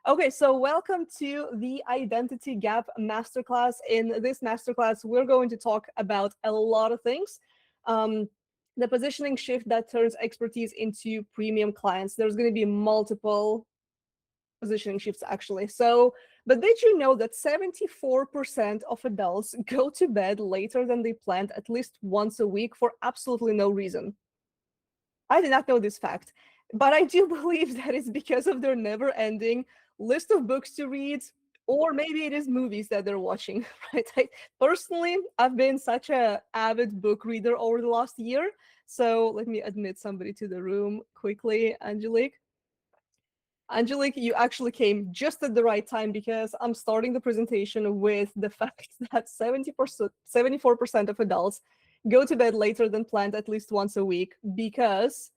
Okay, so welcome to the Identity Gap Masterclass. In this masterclass, we're going to talk about a lot of things. The positioning shift that turns expertise into premium clients. There's going to be multiple positioning shifts, actually. But did you know that 74% of adults go to bed later than they planned at least once a week for absolutely no reason? I did not know this fact, but I do believe that it's because of their never-ending list of books to read, or maybe it is movies that they're watching, right? Personally, I've been such an avid book reader over the last year. So let me admit somebody to the room quickly, Angelique. Angelique, you actually came just at the right time because I'm starting the presentation with the fact that 74% of adults go to bed later than planned at least once a week because,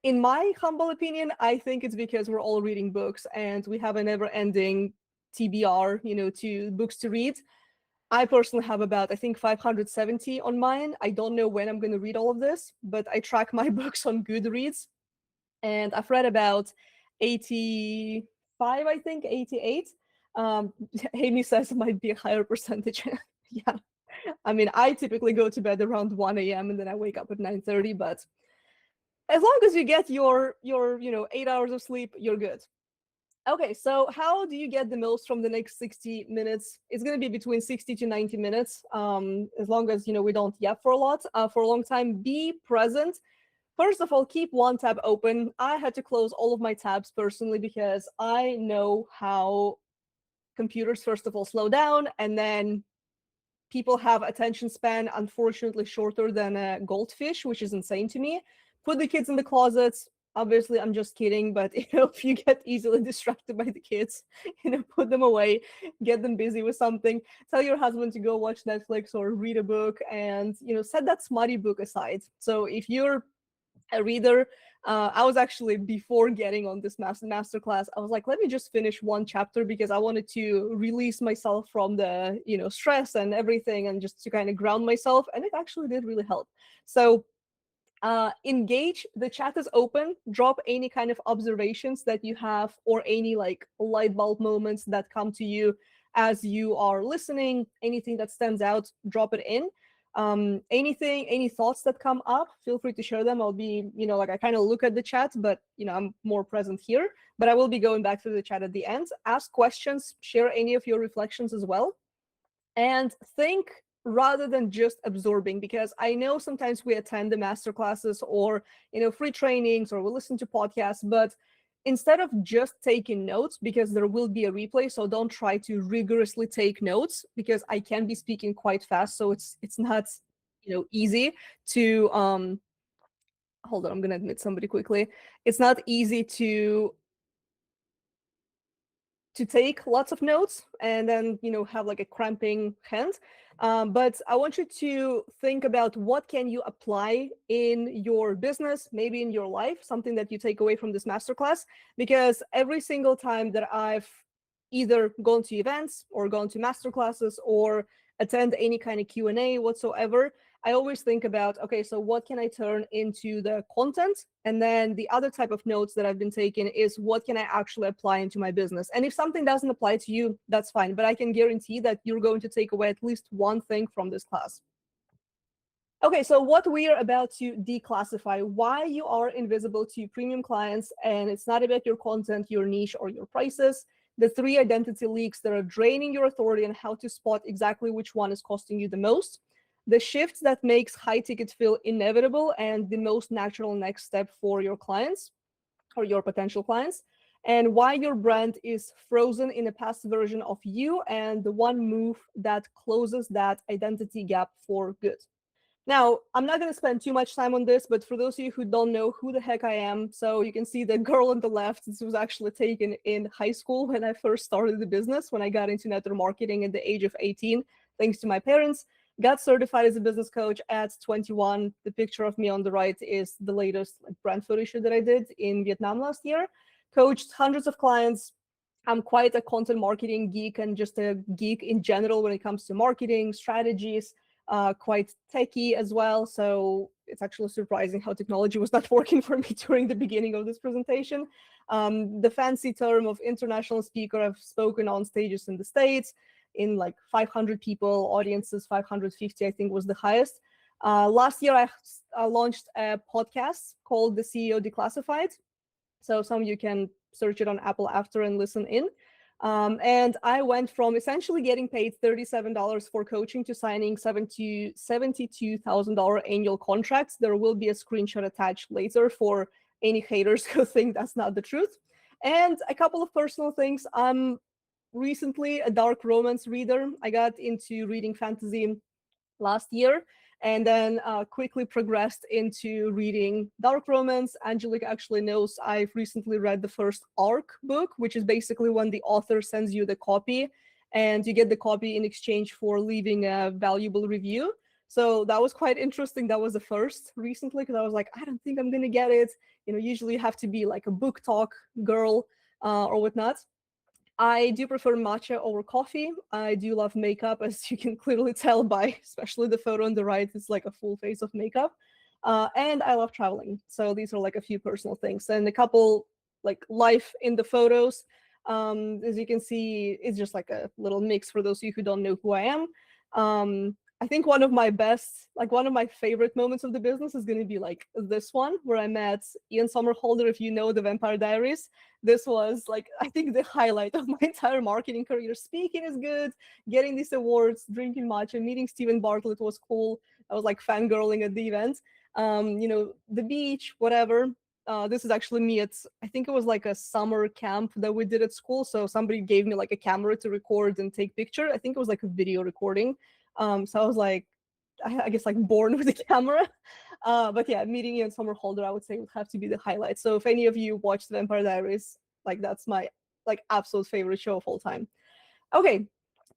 in my humble opinion, I think it's because we're all reading books and we have a never-ending TBR, to books to read. I personally have about, I think, 570 on mine. I don't know when I'm going to read all of this, but I track my books on Goodreads, and I've read about 85, I think, 88. Amy says it might be a higher percentage. Yeah. I mean, I typically go to bed around 1 a.m. and then I wake up at 9:30, but as long as you get your 8 hours of sleep, you're good. Okay, so how do you get the most from the next 60 minutes? It's going to be between 60 to 90 minutes, as long as we don't yap for a long time. Be present. First of all, keep one tab open. I had to close all of my tabs personally because I know how computers, first of all, slow down, and then people have attention span, unfortunately, shorter than a goldfish, which is insane to me. Put the kids in the closets. Obviously, I'm just kidding, but if you get easily distracted by the kids, put them away, get them busy with something. Tell your husband to go watch Netflix or read a book, and set that smutty book aside. So if you're a reader, I was actually, before getting on this masterclass, I was like, let me just finish one chapter because I wanted to release myself from the stress and everything, and just to kind of ground myself, and it actually did really help. So engage. The chat is open. Drop any kind of observations that you have, or any like light bulb moments that come to you as you are listening. Anything that stands out, drop it in. Any thoughts that come up, feel free to share them. I'll be, I kind of look at the chat, but I'm more present here, but I will be going back to the chat at the end. Ask questions, share any of your reflections as well, and think rather than just absorbing, because I know sometimes we attend the master classes or free trainings, or we listen to podcasts, but instead of just taking notes, because there will be a replay, so don't try to rigorously take notes, because I can be speaking quite fast, so it's not easy to hold on, I'm gonna admit somebody quickly. It's not easy to take lots of notes and then have like a cramping hand. But I want you to think about what can you apply in your business, maybe in your life, something that you take away from this masterclass. Because every single time that I've either gone to events or gone to masterclasses or attend any kind of Q&A whatsoever, I always think about, okay, so what can I turn into the content? And then the other type of notes that I've been taking is, what can I actually apply into my business? And if something doesn't apply to you, that's fine. But I can guarantee that you're going to take away at least one thing from this class. Okay, so what we are about to declassify, why you are invisible to premium clients, and it's not about your content, your niche, or your prices. The 3 identity leaks that are draining your authority, and how to spot exactly which one is costing you the most. The shift that makes high ticket feel inevitable and the most natural next step for your clients or your potential clients, and why your brand is frozen in a past version of you, and the one move that closes that identity gap for good. Now, I'm not going to spend too much time on this, but for those of you who don't know who the heck I am, so you can see the girl on the left. This was actually taken in high school when I first started the business, when I got into network marketing at the age of 18, thanks to my parents. Got certified as a business coach at 21. The picture of me on the right is the latest brand photo shoot that I did in Vietnam last year. Coached hundreds of clients. I'm quite a content marketing geek and just a geek in general when it comes to marketing strategies, quite techy as well. So it's actually surprising how technology was not working for me during the beginning of this presentation. The fancy term of international speaker, I've spoken on stages in the States in like 500 people, audiences 550, I think was the highest. Last year, I launched a podcast called The CEO Declassified. So some of you can search it on Apple after and listen in. And I went from essentially getting paid $37 for coaching to signing $72,000 annual contracts. There will be a screenshot attached later for any haters who think that's not the truth. And a couple of personal things. I'm recently a dark romance reader. I got into reading fantasy last year, and then quickly progressed into reading dark romance. Angelique actually knows I've recently read the first ARC book, which is basically when the author sends you the copy and you get the copy in exchange for leaving a valuable review. So that was quite interesting. That was the first recently, because I was like, I don't think I'm going to get it. You know, usually you have to be like a book talk girl or whatnot. I do prefer matcha over coffee. I do love makeup, as you can clearly tell by especially the photo on the right. It's like a full face of makeup. And I love traveling. So these are like a few personal things. And a couple like life in the photos. As you can see, it's just like a little mix for those of you who don't know who I am. I think one of my favorite moments of the business is going to be like this one, where I met Ian Somerhalder. If you know the Vampire Diaries, this was like, I think, the highlight of my entire marketing career. Speaking is good, getting these awards, drinking matcha, meeting Stephen Bartlett was cool. I was like fangirling at the event. You know, the beach, whatever. This is actually me. I think it was like a summer camp that we did at school. So somebody gave me like a camera to record and take picture. I think it was like a video recording. So I was like, I guess like born with a camera. But yeah, meeting Ian Somerhalder, I would say, would have to be the highlight. So if any of you watch the Vampire Diaries, like that's my like absolute favorite show of all time. Okay,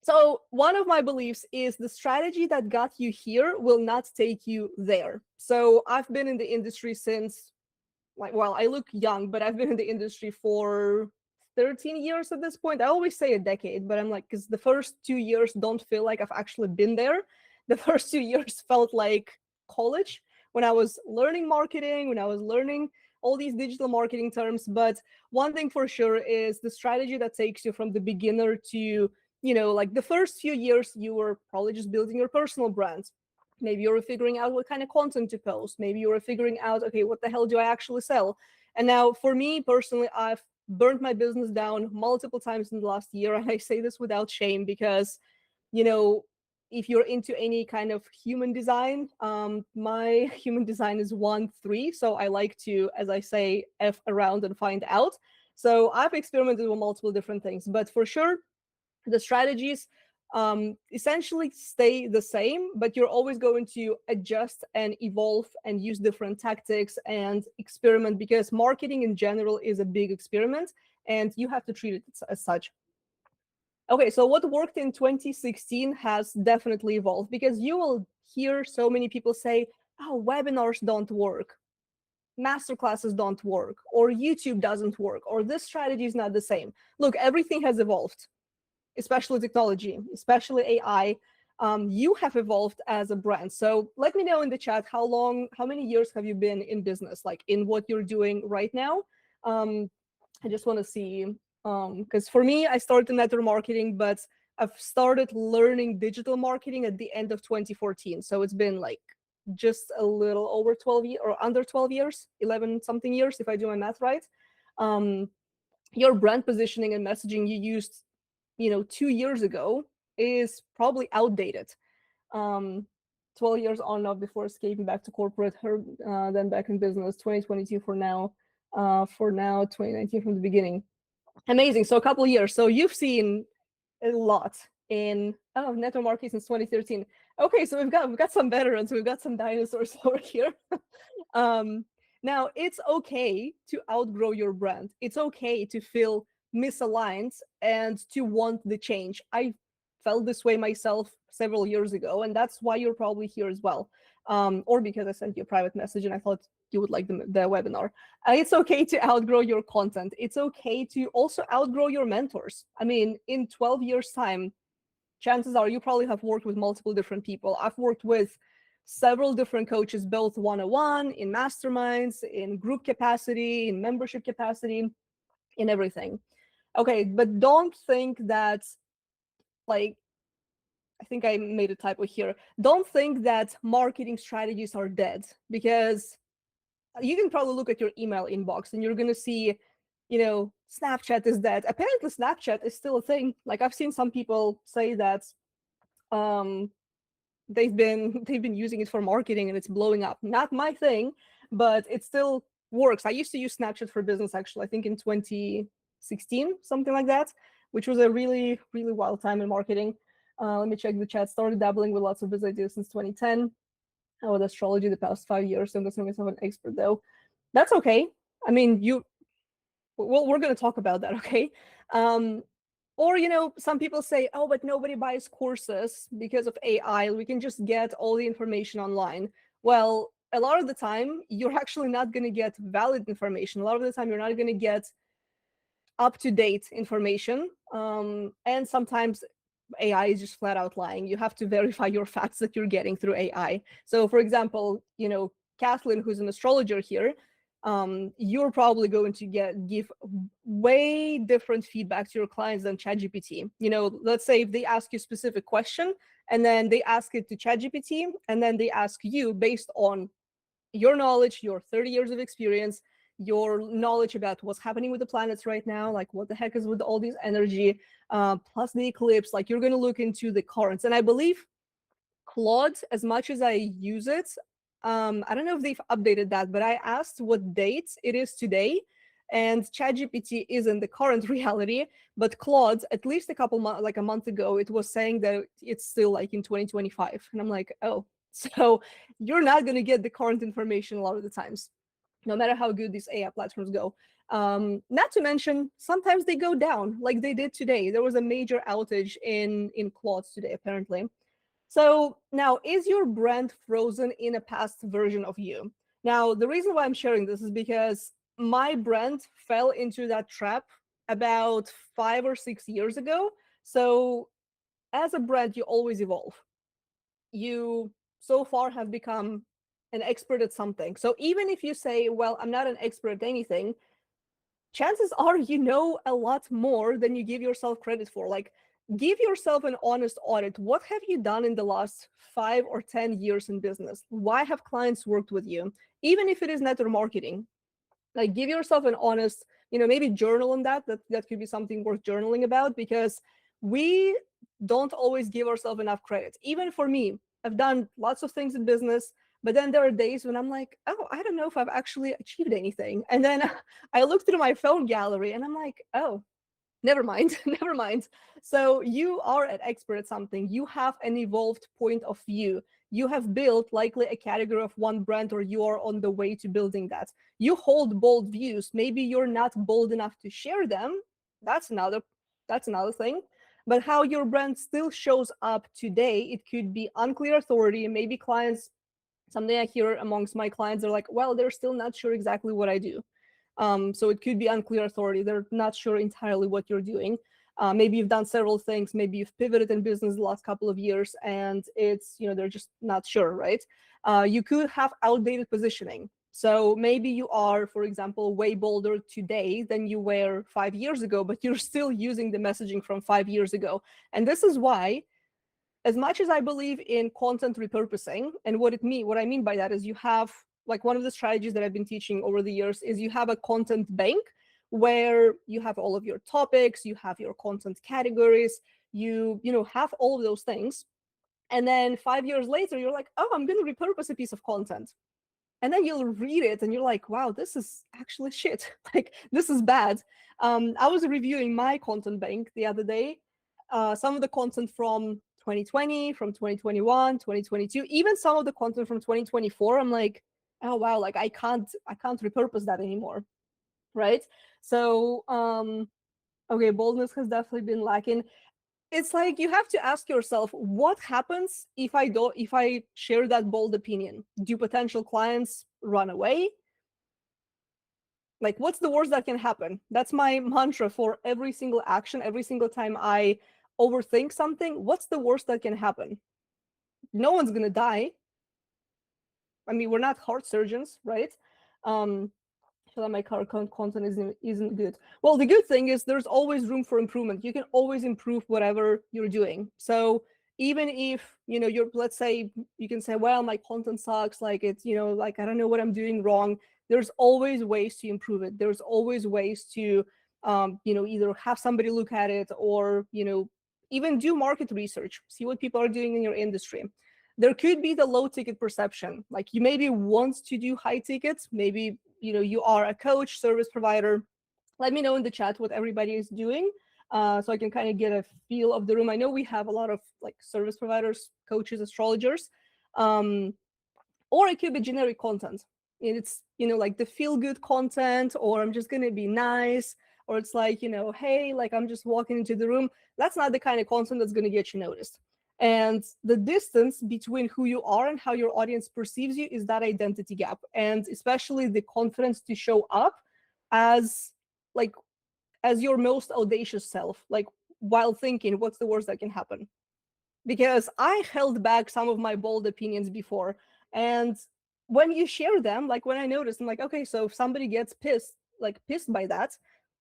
so one of my beliefs is the strategy that got you here will not take you there. So I've been in the industry since, like, well, I look young, but I've been in the industry for 13 years at this point. I always say a decade, but I'm like, because the first 2 years don't feel like I've actually been there. The first 2 years felt like college, when I was learning marketing, when I was learning all these digital marketing terms. But one thing for sure is the strategy that takes you from the beginner to, you know, like the first few years, you were probably just building your personal brand. Maybe you were figuring out what kind of content to post. Maybe you were figuring out, okay, what the hell do I actually sell? And now for me personally, I've burnt my business down multiple times in the last year. And I say this without shame because, you know, if you're into any kind of human design, my human design is 1-3. So I like to, as I say, F around and find out. So I've experimented with multiple different things, but for sure, the strategies essentially stay the same, but you're always going to adjust and evolve and use different tactics and experiment, because marketing in general is a big experiment and you have to treat it as such. Okay, so what worked in 2016 has definitely evolved, because you will hear so many people say, oh, webinars don't work, masterclasses don't work, or YouTube doesn't work, or this strategy is not the same. Look, everything has evolved, especially technology, especially AI. You have evolved as a brand. So let me know in the chat, how many years have you been in business, like in what you're doing right now? I just want to see, because for me, I started in network marketing, but I've started learning digital marketing at the end of 2014. So it's been like just a little over 12 years, or under 12 years, 11 something years, if I do my math right. Your brand positioning and messaging you used, 2 years ago is probably outdated. 12 years on and off before escaping back to corporate, then back in business, 2022 for now, 2019 from the beginning. Amazing. So a couple of years. So you've seen a lot in network marketing since 2013. Okay, so we've got some veterans, we've got some dinosaurs over here. Now it's okay to outgrow your brand. It's okay to feel misaligned and to want the change. I felt this way myself several years ago, and that's why you're probably here as well. Or because I sent you a private message and I thought you would like the webinar. It's okay to outgrow your content. It's okay to also outgrow your mentors. I mean, in 12 years' time, chances are you probably have worked with multiple different people. I've worked with several different coaches, both one-on-one, in masterminds, in group capacity, in membership capacity, in everything. Okay, but don't think that, like, I think I made a typo here. Don't think that marketing strategies are dead, because you can probably look at your email inbox and you're going to see, Snapchat is dead. Apparently, Snapchat is still a thing. Like, I've seen some people say that they've been using it for marketing and it's blowing up. Not my thing, but it still works. I used to use Snapchat for business, actually, I think in 2016, something like that, which was a really, really wild time in marketing. Let me check the chat. Started dabbling with lots of business ideas since 2010. With astrology the past 5 years. I'm considering myself an expert, though. That's okay. I mean, we're going to talk about that, okay? Or, some people say, oh, but nobody buys courses because of AI. We can just get all the information online. Well, a lot of the time, you're actually not going to get valid information. A lot of the time, you're not going to get up-to-date information. And sometimes AI is just flat out lying. You have to verify your facts that you're getting through AI. So, for example, Kathleen, who's an astrologer here, you're probably going to give way different feedback to your clients than ChatGPT. Let's say if they ask you a specific question and then they ask it to ChatGPT and then they ask you based on your knowledge, your 30 years of experience, your knowledge about what's happening with the planets right now, like what the heck is with all this energy, plus the eclipse, like you're going to look into the currents. And I believe Claude, as much as I use it, I don't know if they've updated that, but I asked what date it is today, and ChatGPT is in the current reality, but Claude, at least a month ago, it was saying that it's still like in 2025. And I'm like, oh, so you're not going to get the current information a lot of the times, no matter how good these AI platforms go. Not to mention, sometimes they go down, like they did today. There was a major outage in Claude today, apparently. So now, is your brand frozen in a past version of you? Now, the reason why I'm sharing this is because my brand fell into that trap about 5 or 6 years ago. So as a brand, you always evolve. You so far have become an expert at something. So even if you say, well, I'm not an expert at anything, chances are you know a lot more than you give yourself credit for. Like, give yourself an honest audit. What have you done in the last 5 or 10 years in business? Why have clients worked with you? Even if it is network marketing, like, give yourself an honest, maybe journal on that could be something worth journaling about, because we don't always give ourselves enough credit. Even for me, I've done lots of things in business, but then there are days when I'm like, oh, I don't know if I've actually achieved anything. And then I look through my phone gallery and I'm like, oh, never mind, never mind. So you are an expert at something. You have an evolved point of view. You have built likely a category of one brand, or you are on the way to building that. You hold bold views. Maybe you're not bold enough to share them. That's another thing. But how your brand still shows up today, it could be unclear authority. Maybe clients, something I hear amongst my clients, are like, well, they're still not sure exactly what I do. So it could be unclear authority. They're not sure entirely what you're doing. Maybe you've done several things. Maybe you've pivoted in business the last couple of years and it's, they're just not sure, right? You could have outdated positioning. So maybe you are, for example, way bolder today than you were 5 years ago, but you're still using the messaging from 5 years ago. And this is why, as much as I believe in content repurposing, and what I mean by that is you have, like, one of the strategies that I've been teaching over the years is you have a content bank where you have all of your topics, you have your content categories, you have all of those things. And then 5 years later, you're like, oh, I'm going to repurpose a piece of content. And then you'll read it and you're like, wow, this is actually shit. Like, this is bad. I was reviewing my content bank the other day. Some of the content from 2020, from 2021, 2022, even some of the content from 2024, I'm like, oh wow, like I can't repurpose that anymore, right? So okay, boldness has definitely been lacking. It's like you have to ask yourself, what happens if I share that bold opinion? Do potential clients run away? Like, what's the worst that can happen? That's my mantra for every single action. Every single time I overthink something, what's the worst that can happen? No one's gonna die. I mean, we're not heart surgeons, right? So that my current content isn't good. Well, the good thing is there's always room for improvement. You can always improve whatever you're doing. So even if, you're, let's say, you can say, well, my content sucks, like it's, like I don't know what I'm doing wrong. There's always ways to improve it. There's always ways to, either have somebody look at it or, even do market research, see what people are doing in your industry. There could be the low ticket perception. Like you maybe want to do high tickets, maybe you are a coach, service provider. Let me know in the chat what everybody is doing, so I can kind of get a feel of the room. I know we have a lot of like service providers, coaches, astrologers, or it could be generic content. It's like the feel good content, or I'm just gonna be nice, or it's like hey, like I'm just walking into the room. That's not the kind of content that's gonna get you noticed. And the distance between who you are and how your audience perceives you is that identity gap, and especially the confidence to show up as your most audacious self, like while thinking what's the worst that can happen. Because I held back some of my bold opinions before, and when you share them, like when I noticed, I'm like, okay, so if somebody gets pissed by that,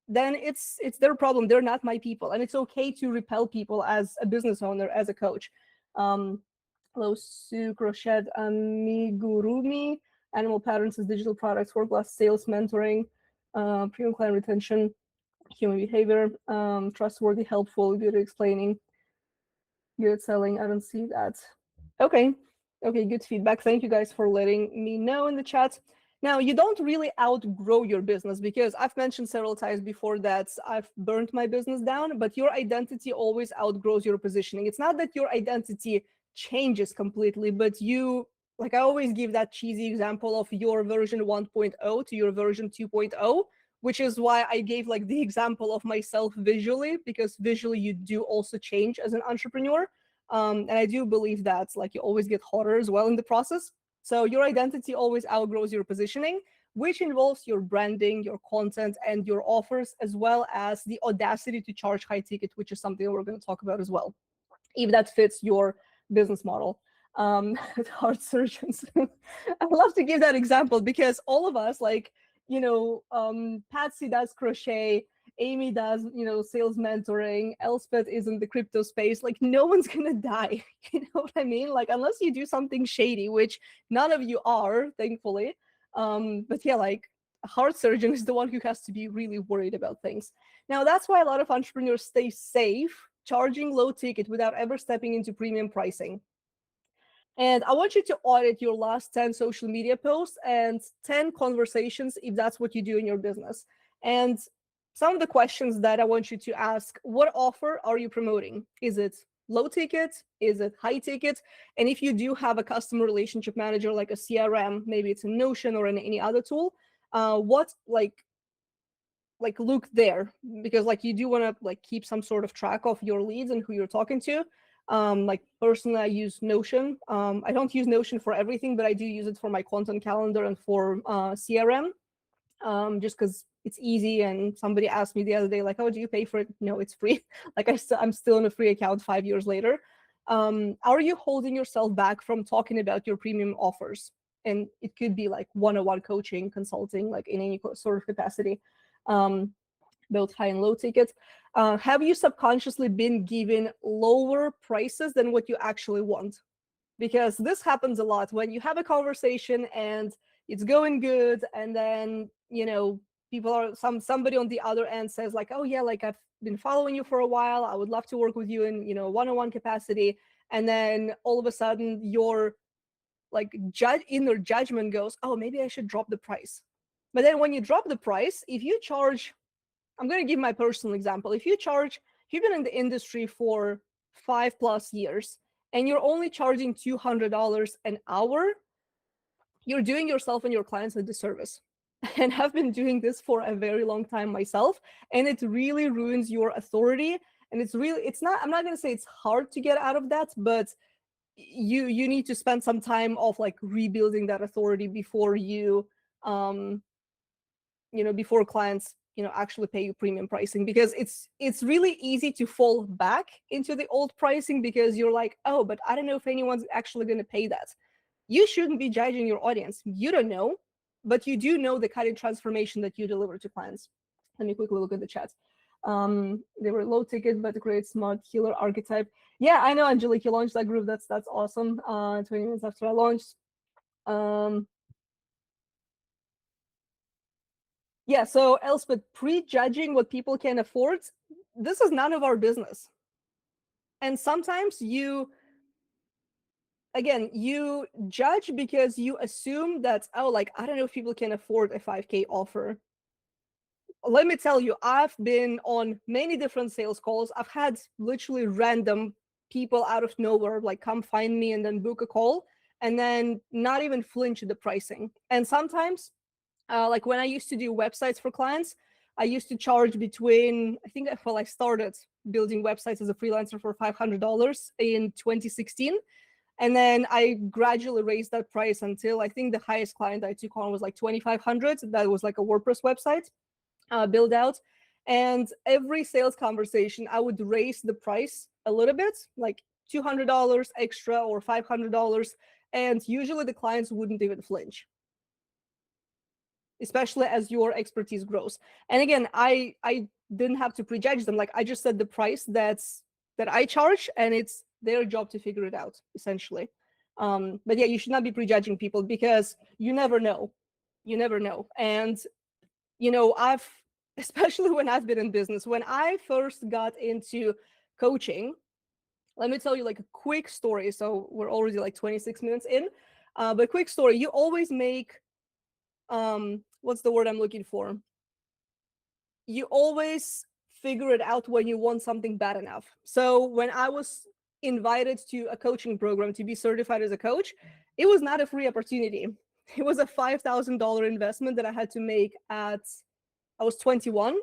then it's their problem. They're not my people, and it's okay to repel people as a business owner, as a coach. Hello, Sue Crochet, Amigurumi, Animal Patterns as Digital Products, Work Class Sales Mentoring, Premium Client Retention, Human Behavior, Trustworthy, Helpful, Good at Explaining, Good at Selling. I don't see that. Okay, good feedback. Thank you guys for letting me know in the chat. Now, you don't really outgrow your business, because I've mentioned several times before that I've burnt my business down, but your identity always outgrows your positioning. It's not that your identity changes completely, but like I always give that cheesy example of your version 1.0 to your version 2.0, which is why I gave like the example of myself visually, because visually you do also change as an entrepreneur. And I do believe that like you always get hotter as well in the process. So your identity always outgrows your positioning, which involves your branding, your content, and your offers, as well as the audacity to charge high ticket, which is something we're going to talk about as well, if that fits your business model. Heart surgeons. I love to give that example because all of us, like, Patsy does crochet, Amy does, sales mentoring, Elspeth is in the crypto space. Like, no one's gonna die. You know what I mean? Like, unless you do something shady, which none of you are, thankfully. But yeah, like, a heart surgeon is the one who has to be really worried about things. Now, that's why a lot of entrepreneurs stay safe, charging low ticket without ever stepping into premium pricing. And I want you to audit your last 10 social media posts and 10 conversations, if that's what you do in your business. And some of the questions that I want you to ask: what offer are you promoting? Is it low ticket? Is it high ticket? And if you do have a customer relationship manager, like a CRM, maybe it's a Notion or any other tool, what look there, because like you do want to like keep some sort of track of your leads and who you're talking to. Like personally, I use Notion. I don't use Notion for everything, but I do use it for my content calendar and for CRM, just because it's easy. And somebody asked me the other day, like, oh, do you pay for it? No, it's free. Like I'm still in a free account 5 years later. Are you holding yourself back from talking about your premium offers? And it could be like one-on-one coaching, consulting, like in any sort of capacity, both high and low tickets. Have you subconsciously been given lower prices than what you actually want? Because this happens a lot when you have a conversation and it's going good, and then somebody on the other end says like, oh yeah, like I've been following you for a while, I would love to work with you in one-on-one capacity. And then all of a sudden your like inner judgment goes, oh, maybe I should drop the price. But then when you drop the price, if you charge, I'm going to give my personal example. If you've been in the industry for 5+ years and you're only charging $200 an hour, you're doing yourself and your clients a disservice. And I've been doing this for a very long time myself, and it really ruins your authority. And I'm not going to say it's hard to get out of that, but you need to spend some time of like rebuilding that authority before before clients actually pay you premium pricing, because it's really easy to fall back into the old pricing because you're like, oh, but I don't know if anyone's actually going to pay that. You shouldn't be judging your audience. You don't know, but you do know the kind of transformation that you deliver to clients. Let me quickly look at the chat. They were low ticket, but great smart healer archetype. Yeah, I know, Angelique, you launched that group. That's awesome. 20 minutes after I launched. Yeah, so Elspeth, prejudging what people can afford, this is none of our business. And sometimes you judge because you assume that, oh, like, I don't know if people can afford a 5K offer. Let me tell you, I've been on many different sales calls. I've had literally random people out of nowhere, like, come find me and then book a call and then not even flinch at the pricing. And sometimes, like when I used to do websites for clients, I used to charge between, I think, well, I started building websites as a freelancer for $500 in 2016. And then I gradually raised that price until I think the highest client I took on was like 2,500. That was like a WordPress website build out. And every sales conversation, I would raise the price a little bit, like $200 extra or $500. And usually the clients wouldn't even flinch, especially as your expertise grows. And again, I didn't have to prejudge them. Like, I just said the price that I charge, and it's their job to figure it out, essentially. But yeah, you should not be prejudging people because you never know. You never know. And, especially when I've been in business, when I first got into coaching, let me tell you like a quick story. So we're already like 26 minutes in, but quick story. You always make, what's the word I'm looking for? You always figure it out when you want something bad enough. So when I was invited to a coaching program to be certified as a coach, it was not a free opportunity. It was a $5,000 investment that I had to make I was 21,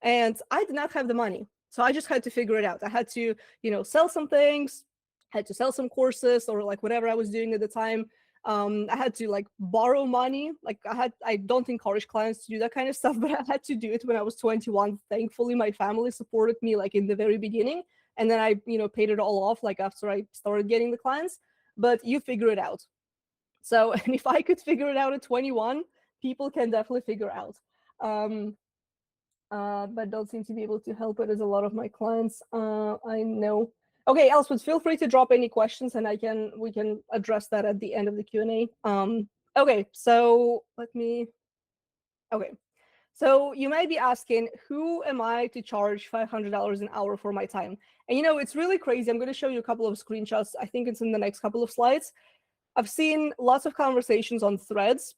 and I did not have the money. So I just had to figure it out. I had to, sell some things, had to sell some courses or like whatever I was doing at the time. I had to like borrow money. Like I don't encourage clients to do that kind of stuff, but I had to do it when I was 21. Thankfully, my family supported me like in the very beginning. And then I, paid it all off like after I started getting the clients, but you figure it out. So, and if I could figure it out at 21, people can definitely figure out. But don't seem to be able to help it as a lot of my clients. I know. Okay, Elspeth, feel free to drop any questions and we can address that at the end of the Q&A. Okay, so so you might be asking, who am I to charge $500 an hour for my time? And it's really crazy. I'm going to show you a couple of screenshots. I think it's in the next couple of slides. I've seen lots of conversations on Threads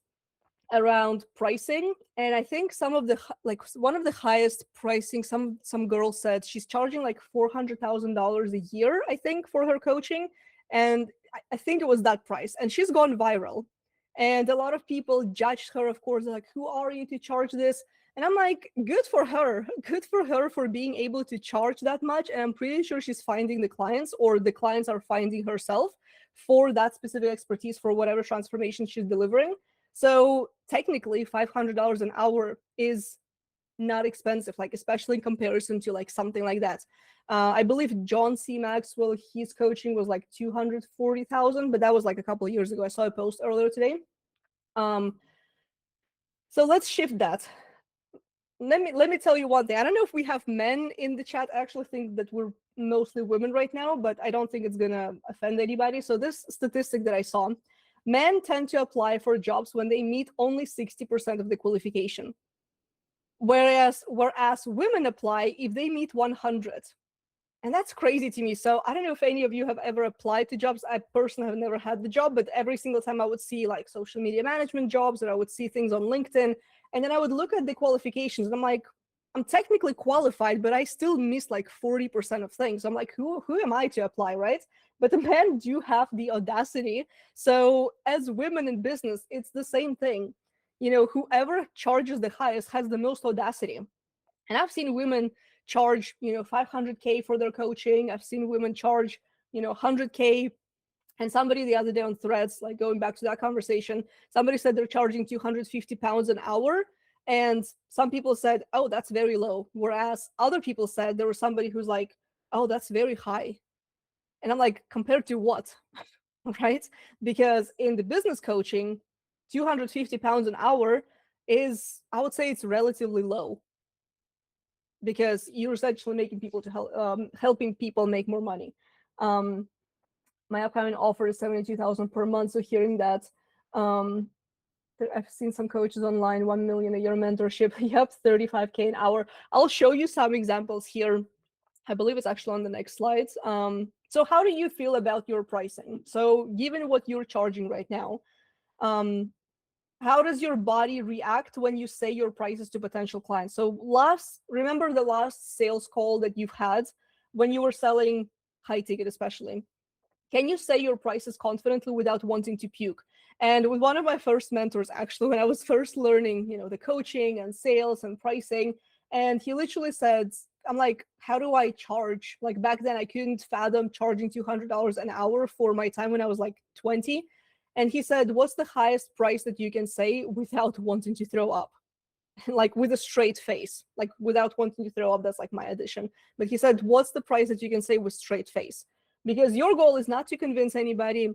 around pricing, and I think one of the highest pricing, some girl said she's charging like $400,000 a year, I think, for her coaching, and I think it was that price, and she's gone viral, and a lot of people judged her, of course, like, who are you to charge this? And I'm like, good for her for being able to charge that much, and I'm pretty sure she's finding the clients, or the clients are finding herself for that specific expertise for whatever transformation she's delivering. So technically $500 an hour is not expensive, like especially in comparison to like something like that. I believe John C. Maxwell, his coaching was like 240,000, but that was like a couple of years ago. I saw a post earlier today. So let's shift that. Let me tell you one thing. I don't know if we have men in the chat. I actually think that we're mostly women right now, but I don't think it's gonna offend anybody. So this statistic that I saw, men tend to apply for jobs when they meet only 60% of the qualification, whereas women apply if they meet 100. And that's crazy to me. So I don't know if any of you have ever applied to jobs. I personally have never had the job, but every single time I would see like social media management jobs, or I would see things on LinkedIn, and then I would look at the qualifications and I'm like, I'm technically qualified, but I still miss like 40% of things. I'm like, who am I to apply, right? But the men do have the audacity. So as women in business, it's the same thing. Whoever charges the highest has the most audacity. And I've seen women charge, $500K for their coaching. I've seen women charge, $100K. And somebody the other day on Threads, like going back to that conversation, somebody said they're charging 250 pounds an hour. And some people said, oh, that's very low. Whereas other people said there was somebody who's like, oh, that's very high. And I'm like, compared to what? Right? Because in the business coaching, 250 pounds an hour is, I would say it's relatively low, because you're essentially making people to helping people make more money. My upcoming offer is 72,000 per month. So hearing that, I've seen some coaches online, 1 million a year mentorship. Yep, 35K an hour. I'll show you some examples here. I believe it's actually on the next slides. So how do you feel about your pricing? So given what you're charging right now, how does your body react when you say your prices to potential clients? So remember the last sales call that you've had when you were selling high ticket, especially? Can you say your prices confidently without wanting to puke? And with one of my first mentors, actually, when I was first learning, the coaching and sales and pricing, and he literally said, I'm like, how do I charge? Like back then, I couldn't fathom charging $200 an hour for my time when I was like 20. And he said, what's the highest price that you can say without wanting to throw up? Like with a straight face, like without wanting to throw up. That's like my addition. But he said, what's the price that you can say with straight face? Because your goal is not to convince anybody.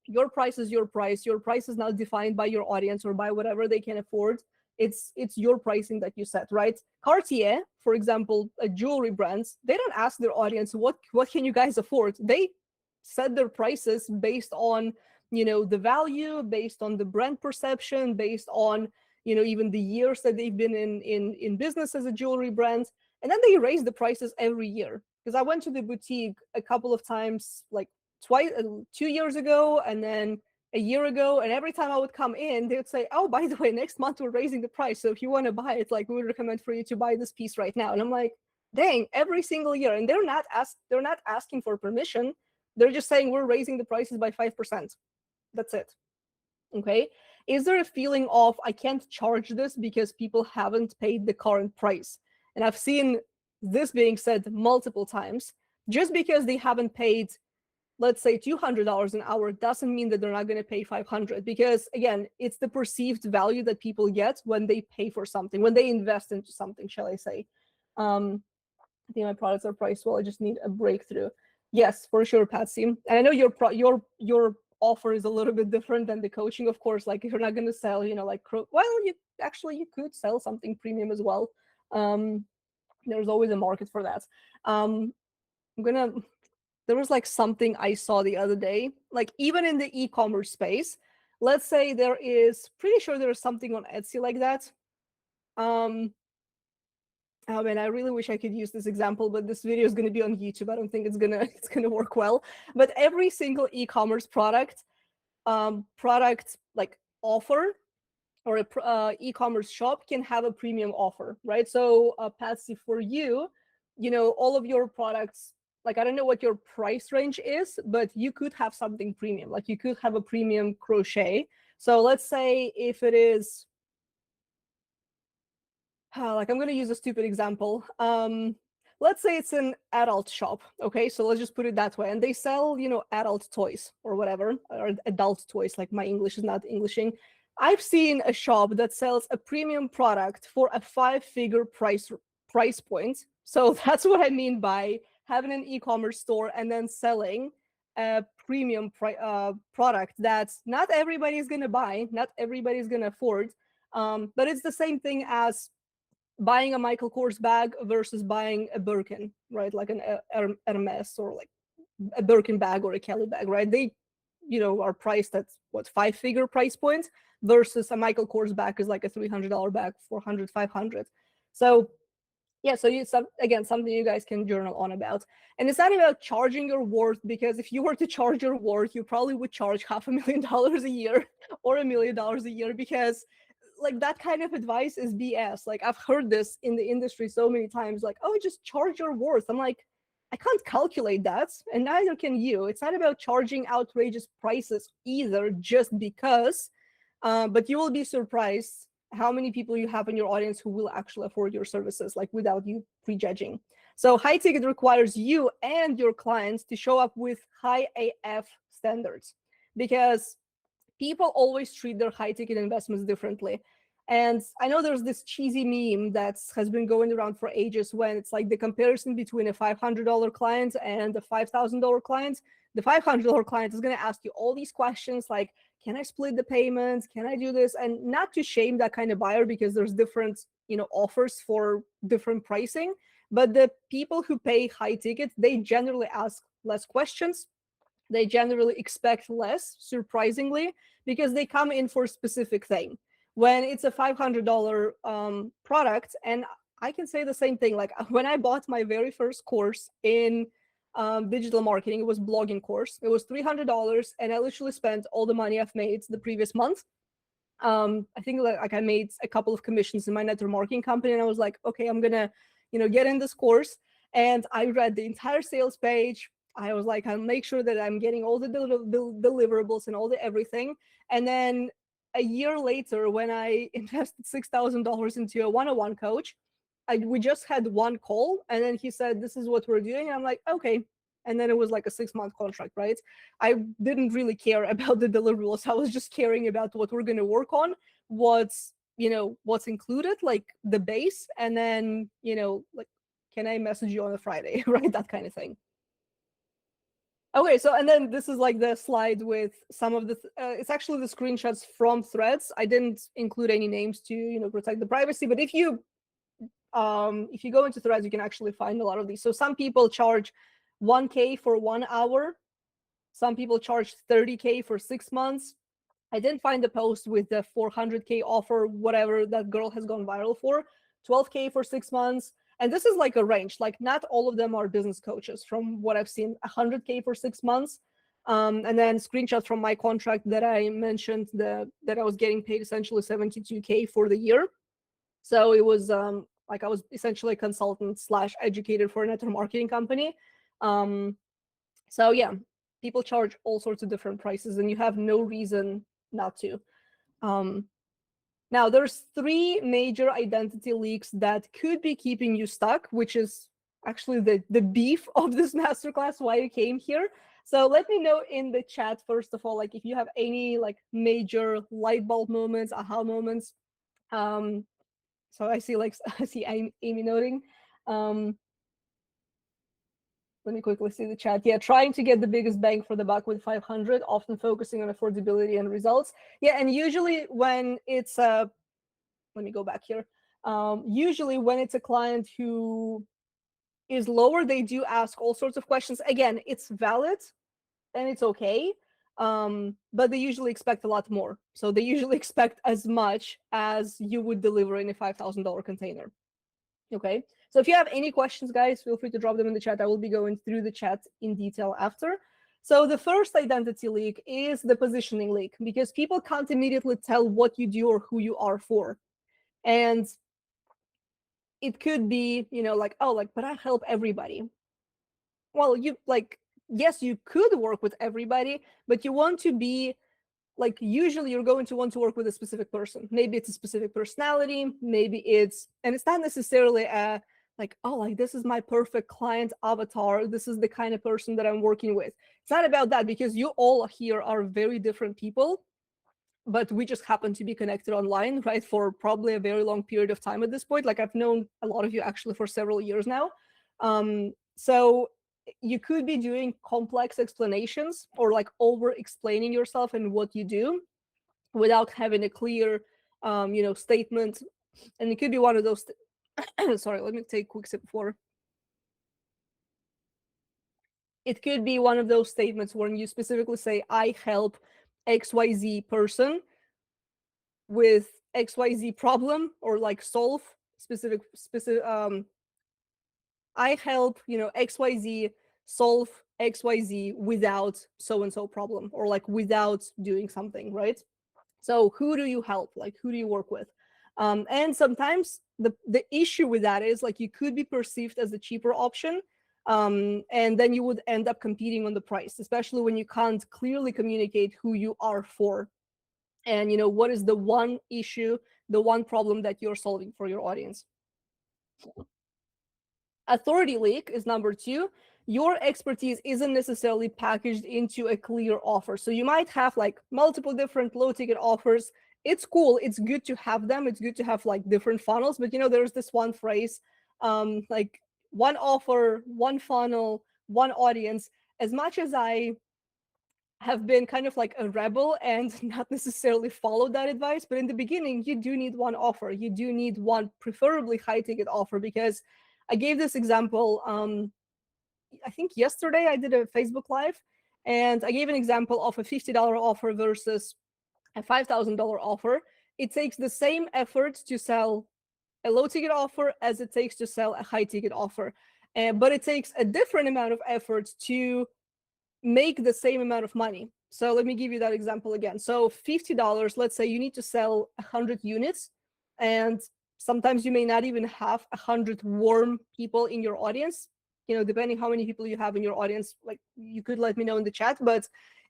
Your price is your price. Your price is not defined by your audience or by whatever they can afford. It's your pricing that you set, right? Cartier, for example, a jewelry brands, they don't ask their audience, what can you guys afford? They set their prices based on, the value, based on the brand perception, based on, even the years that they've been in business as a jewelry brand. And then they raise the prices every year. Because I went to the boutique a couple of times, like twice, 2 years ago, and then a year ago. And every time I would come in, they would say, oh, by the way, next month we're raising the price. So if you want to buy it, like we would recommend for you to buy this piece right now. And I'm like, dang, every single year. And they're not asking for permission. They're just saying we're raising the prices by 5%. That's it. Okay. Is there a feeling of I can't charge this because people haven't paid the current price? And I've seen this being said multiple times. Just because they haven't paid, let's say $200 an hour, doesn't mean that they're not going to pay 500. Because again, it's the perceived value that people get when they pay for something, when they invest into something, shall I say. I think my products are priced well. I just need a breakthrough. Yes, for sure, Patsy. And I know your offer is a little bit different than the coaching, of course. Like if you're not going to sell, like, well, you could sell something premium as well. There's always a market for that. There was like something I saw the other day, like even in the e-commerce space, let's say pretty sure there's something on Etsy like that. Oh man, I really wish I could use this example, but this video is going to be on YouTube. I don't think it's gonna work well. But every single e-commerce product like offer, or a e-commerce shop can have a premium offer, right? So Patsy, for you, all of your products, like I don't know what your price range is, but you could have something premium. Like you could have a premium crochet. So let's say if it is, like I'm going to use a stupid example. Let's say it's an adult shop. Okay, so let's just put it that way. And they sell, adult toys or whatever, or adult toys. Like my English is not Englishing. I've seen a shop that sells a premium product for a 5-figure price point. So that's what I mean by having an e-commerce store and then selling a premium product that not everybody is going to buy, not everybody is going to afford. But it's the same thing as buying a Michael Kors bag versus buying a Birkin, right? Like an Hermes or like a Birkin bag or a Kelly bag, right? They, are priced at what, 5-figure price points versus a Michael Kors bag is like a $300 bag, 400, 500. So yeah, so again, something you guys can journal on about. And it's not about charging your worth, because if you were to charge your worth, you probably would charge $500,000 a year or $1 million a year, because like that kind of advice is BS. Like I've heard this in the industry so many times, like, oh, just charge your worth. I'm like, I can't calculate that, and neither can you. It's not about charging outrageous prices either, just because, but you will be surprised how many people you have in your audience who will actually afford your services, like without you prejudging. So high ticket requires you and your clients to show up with high AF standards, because people always treat their high ticket investments differently. And I know there's this cheesy meme that has been going around for ages when it's like the comparison between a $500 client and a $5,000 client. The $500 client is going to ask you all these questions like, can I split the payments? Can I do this? And not to shame that kind of buyer, because there's different, offers for different pricing. But the people who pay high ticket, they generally ask less questions. They generally expect less, surprisingly, because they come in for a specific thing. When it's a $500 product, and I can say the same thing, like when I bought my very first course in digital marketing, it was blogging course. It was $300, and I literally spent all the money I've made the previous month. I think like I made a couple of commissions in my network marketing company, and I was like, okay, I'm gonna, get in this course. And I read the entire sales page. I was like, I'll make sure that I'm getting all the deliverables and all the everything. And then a year later, when I invested $6,000 into a one-on-one coach, we just had one call, and then he said, this is what we're doing. And I'm like, okay. And then it was like a 6-month contract, right? I didn't really care about the deliverables. I was just caring about what we're going to work on, what's included, like the base, and then, like, can I message you on a Friday, right? That kind of thing. Okay, so and then this is like the slide with some of the, it's actually the screenshots from threads. I didn't include any names to, protect the privacy, but if you go into threads, you can actually find a lot of these. So some people charge $1K for 1 hour. Some people charge $30K for 6 months. I didn't find the post with the $400K offer, whatever that girl has gone viral for. $12K for 6 months. And this is like a range. Like not all of them are business coaches from what I've seen. $100K for 6 months. And then screenshots from my contract that I mentioned that I was getting paid essentially $72K for the year. So it was like I was essentially a consultant / educator for a network marketing company. So yeah, people charge all sorts of different prices, and you have no reason not to. Now, there's 3 major identity leaks that could be keeping you stuck, which is actually the beef of this masterclass, why you came here. So let me know in the chat, first of all, like if you have any like major light bulb moments, aha moments. So I see Amy noting. Let me quickly see the chat. Yeah, trying to get the biggest bang for the buck with 500, often focusing on affordability and results. Yeah, and usually when it's let me go back here. Usually when it's a client who is lower, they do ask all sorts of questions. Again, it's valid and it's okay, but they usually expect a lot more. So they usually expect as much as you would deliver in a $5,000 container. Okay, so if you have any questions, guys, feel free to drop them in the chat. I will be going through the chat in detail after. So the first identity leak is the positioning leak, because people can't immediately tell what you do or who you are for. And it could be, like, oh, like, but I help everybody. Well, yes, you could work with everybody, but you want to be like, usually you're going to want to work with a specific person. Maybe it's a specific personality, maybe and it's not necessarily like, oh, like this is my perfect client avatar. This is the kind of person that I'm working with. It's not about that, because you all here are very different people, but we just happen to be connected online, right? For probably a very long period of time at this point. Like I've known a lot of you actually for several years now. So you could be doing complex explanations or like over explaining yourself and what you do without having a clear statement. And it could be one of those sorry, let me take a quick sip before. It could be one of those statements when you specifically say, I help XYZ person with XYZ problem, or like solve specific I help, XYZ solve XYZ without so-and-so problem, or like without doing something, right? So who do you help? Like, who do you work with? And sometimes the issue with that is like you could be perceived as a cheaper option, and then you would end up competing on the price, especially when you can't clearly communicate who you are for, and what is the one issue, the one problem that you're solving for your audience. Authority leak is number 2. Your expertise isn't necessarily packaged into a clear offer. So you might have like multiple different low ticket offers, it's cool. It's good to have them. It's good to have like different funnels. But there's this one phrase, like one offer, one funnel, one audience. As much as I have been kind of like a rebel and not necessarily followed that advice, but in the beginning, you do need one offer. You do need one preferably high ticket offer, because I gave this example. I think yesterday I did a Facebook Live, and I gave an example of a $50 offer versus a $5,000 offer. It takes the same effort to sell a low ticket offer as it takes to sell a high ticket offer. But it takes a different amount of effort to make the same amount of money. So let me give you that example again. So $50, let's say you need to sell 100 units, and sometimes you may not even have 100 warm people in your audience. Depending how many people you have in your audience, like you could let me know in the chat. But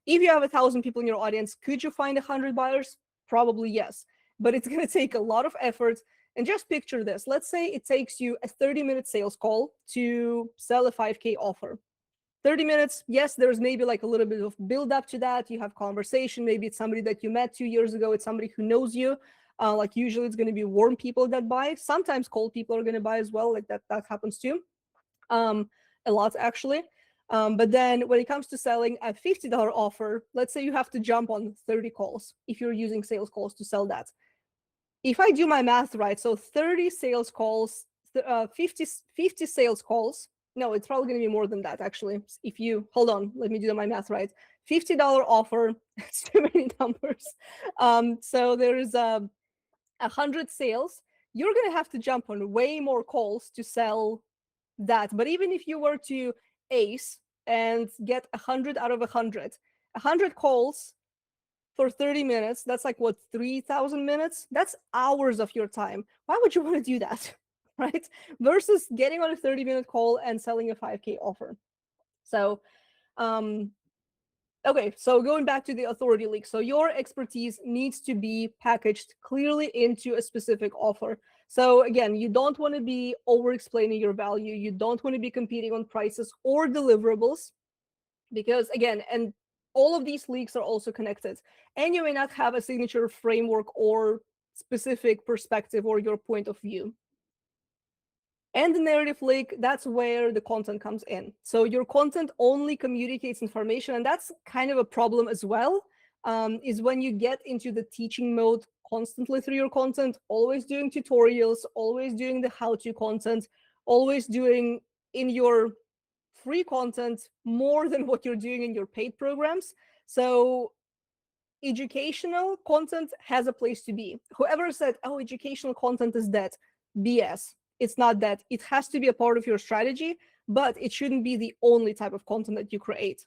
if you have 1,000 people in your audience, could you find 100 buyers? Probably yes, but it's going to take a lot of effort. And just picture this. Let's say it takes you a 30-minute sales call to sell a 5K offer. 30 minutes, yes, there's maybe like a little bit of build up to that. You have conversation. Maybe it's somebody that you met 2 years ago. It's somebody who knows you. Like usually it's going to be warm people that buy. Sometimes cold people are going to buy as well. Like that happens too. A lot actually. But then when it comes to selling a $50 offer, let's say you have to jump on 30 calls if you're using sales calls to sell that. If I do my math right, so 30 sales calls, 50 sales calls. No, it's probably going to be more than that, actually. If you, hold on, let me do my math right. $50 offer, it's too many numbers. So there's 100 sales. You're going to have to jump on way more calls to sell that. But even if you were to ace and get 100 out of 100, 100 calls for 30 minutes, that's like what, 3,000 minutes? That's hours of your time. Why would you want to do that? Right? Versus getting on a 30-minute call and selling a 5K offer. So, okay, so going back to the authority leak. So your expertise needs to be packaged clearly into a specific offer. So again, you don't want to be over-explaining your value. You don't want to be competing on prices or deliverables, because again, and all of these leaks are also connected, and you may not have a signature framework or specific perspective or your point of view. And the narrative leak, that's where the content comes in. So your content only communicates information, and that's kind of a problem as well, is when you get into the teaching mode constantly through your content, always doing tutorials, always doing the how-to content, always doing in your free content more than what you're doing in your paid programs. So educational content has a place to be. Whoever said, oh, educational content is dead, BS. It's not that. It has to be a part of your strategy, but it shouldn't be the only type of content that you create.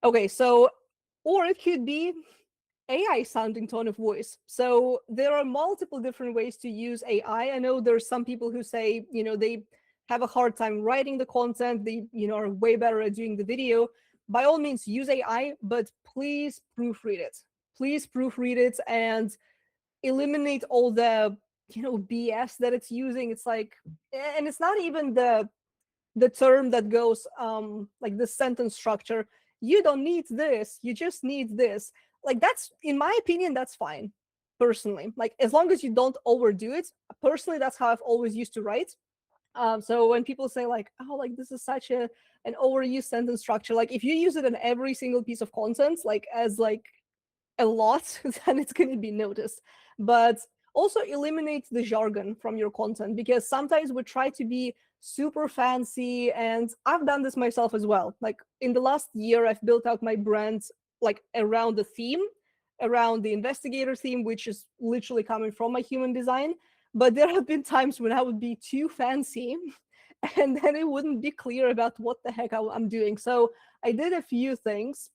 Okay, so, or it could be AI sounding tone of voice. So there are multiple different ways to use AI. I know there's some people who say, they have a hard time writing the content. They, are way better at doing the video. By all means, use AI, but please proofread it. Please proofread it and eliminate all the BS that it's using. It's like, and it's not even the term that goes like the sentence structure. You don't need this, you just need this. Like, that's, in my opinion, that's fine personally. Like, as long as you don't overdo it. Personally, that's how I've always used to write. So when people say like, oh, like this is such an overused sentence structure, like if you use it in every single piece of content, like as like a lot, then it's going to be noticed. But also eliminate the jargon from your content, because sometimes we try to be super fancy, and I've done this myself as well. Like in the last year, I've built out my brand like around the theme, around the investigator theme, which is literally coming from my human design. But there have been times when I would be too fancy and then it wouldn't be clear about what the heck I'm doing. So I did a few things.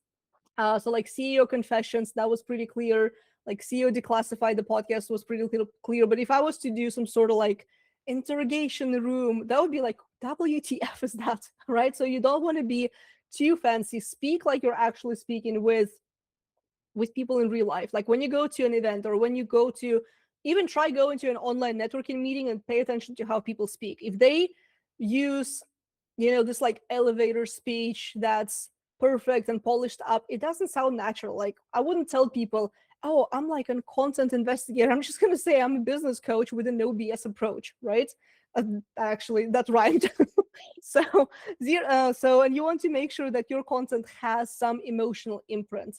So like CEO confessions, that was pretty clear. Like CEO declassified the podcast was pretty clear. But if I was to do some sort of like interrogation room, that would be like, WTF is that, right? So you don't want to be too fancy. Speak like you're actually speaking with people in real life. Like when you go to an event, or when you go to, even try going to an online networking meeting and pay attention to how people speak. If they use, this like elevator speech that's perfect and polished up, it doesn't sound natural. Like I wouldn't tell people, oh, I'm like a content investigator. I'm just going to say I'm a business coach with a no BS approach, right? Actually, that rhymed. So, and you want to make sure that your content has some emotional imprint,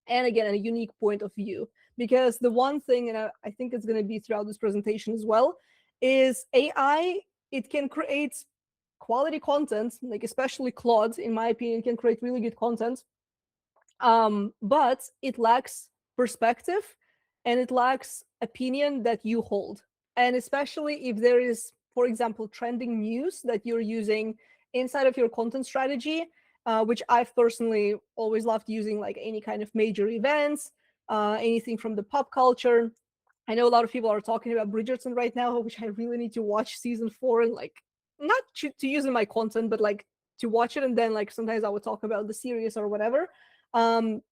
and again, a unique point of view. Because the one thing, and I think it's going to be throughout this presentation as well, is AI, it can create quality content, like especially Claude, in my opinion, can create really good content. But it lacks perspective and it lacks opinion that you hold. And especially if there is, for example, trending news that you're using inside of your content strategy, which I've personally always loved using, like any kind of major events, anything from the pop culture. I know a lot of people are talking about Bridgerton right now, which I really need to watch season 4 and like not to use in my content, but like to watch it, and then like sometimes I would talk about the series or whatever. um,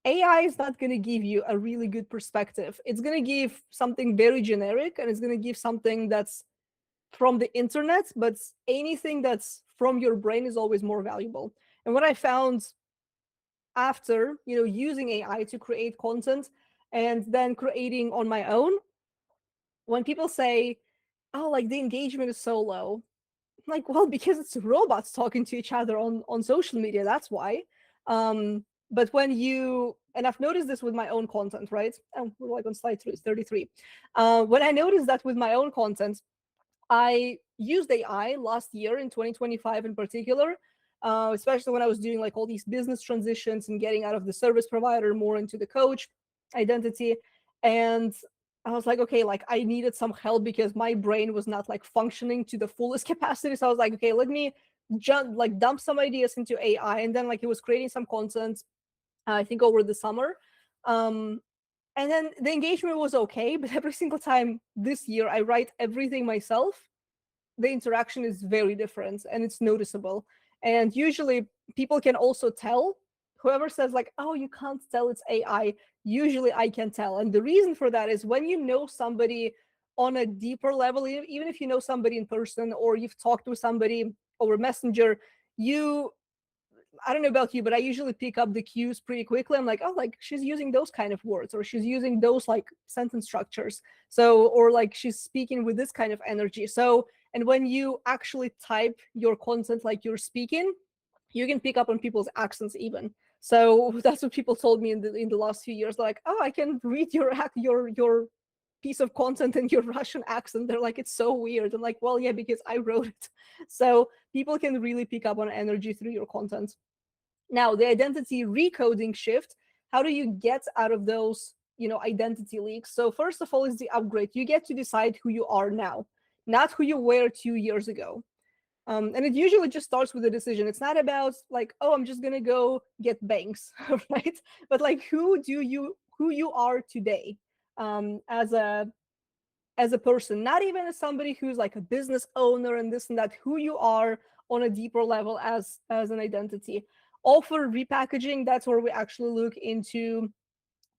AI is not going to give you a really good perspective. It's going to give something very generic, and it's going to give something that's from the internet, but anything that's from your brain is always more valuable. And what I found after, using AI to create content and then creating on my own, when people say, oh, like the engagement is so low, like, well, because it's robots talking to each other on social media, that's why. But and I've noticed this with my own content, right? Oh, we're like on slide 33. When I noticed that with my own content, I used AI last year in 2025 in particular, especially when I was doing like all these business transitions and getting out of the service provider more into the coach identity. And I was like, okay, like I needed some help because my brain was not like functioning to the fullest capacity. So I was like, okay, let me dump some ideas into AI. And then like it was creating some content, I think over the summer. And then the engagement was okay, but every single time this year I write everything myself, the interaction is very different and it's noticeable. And usually people can also tell. Whoever says like, oh, you can't tell it's AI, usually I can tell. And the reason for that is when you know somebody on a deeper level, even if you know somebody in person or you've talked with somebody over Messenger, I don't know about you, but I usually pick up the cues pretty quickly. I'm like, oh, like she's using those kind of words, or she's using those like sentence structures. So, or like she's speaking with this kind of energy. So, and when you actually type your content like you're speaking, you can pick up on people's accents even. So that's what people told me in the last few years. Like, oh, I can read your piece of content in your Russian accent. They're like, it's so weird. I'm like, well, yeah, because I wrote it. So people can really pick up on energy through your content. Now, the identity recoding shift, how do you get out of those, identity leaks? So first of all is the upgrade. You get to decide who you are now, not who you were 2 years ago. And it usually just starts with a decision. It's not about like, oh, I'm just gonna go get banks, right? But like, who you are today, as a person, not even as somebody who's like a business owner and this and that, who you are on a deeper level as an identity. Offer repackaging, that's where we actually look into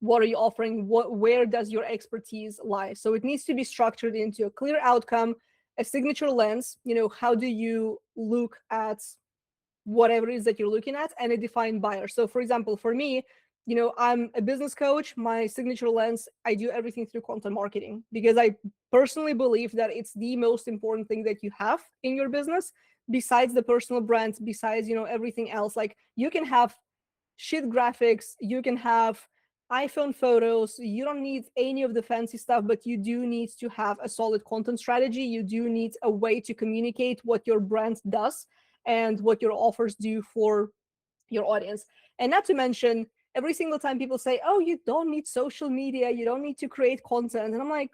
what are you offering, where does your expertise lie. So it needs to be structured into a clear outcome, a signature lens, how do you look at whatever it is that you're looking at, and a defined buyer. So for example, for me, I'm a business coach. My signature lens, I do everything through content marketing because I personally believe that it's the most important thing that you have in your business, besides the personal brand, besides, everything else. Like you can have shit graphics, you can have iPhone photos, you don't need any of the fancy stuff, but you do need to have a solid content strategy. You do need a way to communicate what your brand does and what your offers do for your audience. And not to mention, every single time people say, oh, you don't need social media, you don't need to create content. And I'm like,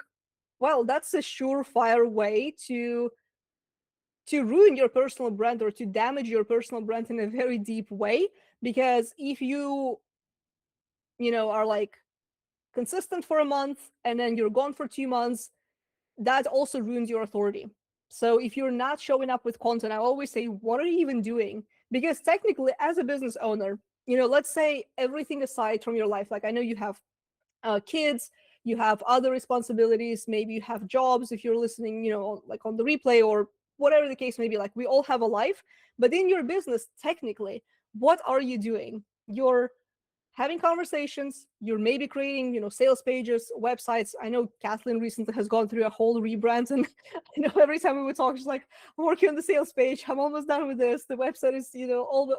well, that's a surefire way to ruin your personal brand or to damage your personal brand in a very deep way. Because if are like consistent for a month and then you're gone for 2 months, that also ruins your authority. So if you're not showing up with content, I always say, what are you even doing? Because technically, as a business owner, let's say everything aside from your life, like I know you have kids, you have other responsibilities, maybe you have jobs if you're listening, like on the replay or whatever the case may be. Like we all have a life, but in your business, technically, what are you doing? You're having conversations. You're maybe creating, sales pages, websites. I know Kathleen recently has gone through a whole rebrand, and I know every time we would talk, she's like, I'm working on the sales page. I'm almost done with this. The website is,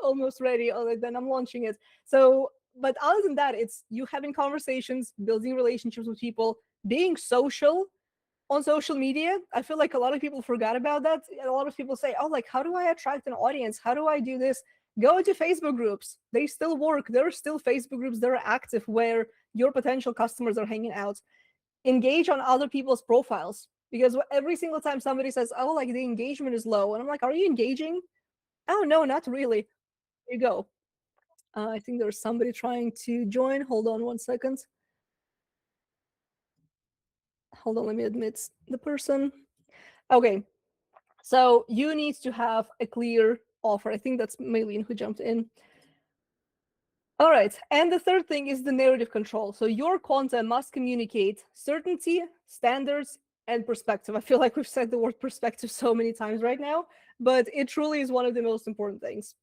almost ready. Then I'm launching it. So, but other than that, it's you having conversations, building relationships with people, being social on social media. I feel like a lot of people forgot about that. A lot of people say, oh, like, how do I attract an audience? How do I do this? Go to Facebook groups. They still work. There are still Facebook groups that are active where your potential customers are hanging out. Engage on other people's profiles, because every single time somebody says, oh, like the engagement is low, and I'm like, are you engaging? Oh, no, not really. There you go. I think there's somebody trying to join. Hold on one second. Hold on, let me admit the person. Okay, so you need to have a clear offer. I think that's Maylene who jumped in. All right, and the third thing is the narrative control. So your content must communicate certainty, standards, and perspective. I feel like we've said the word perspective so many times right now, but it truly is one of the most important things.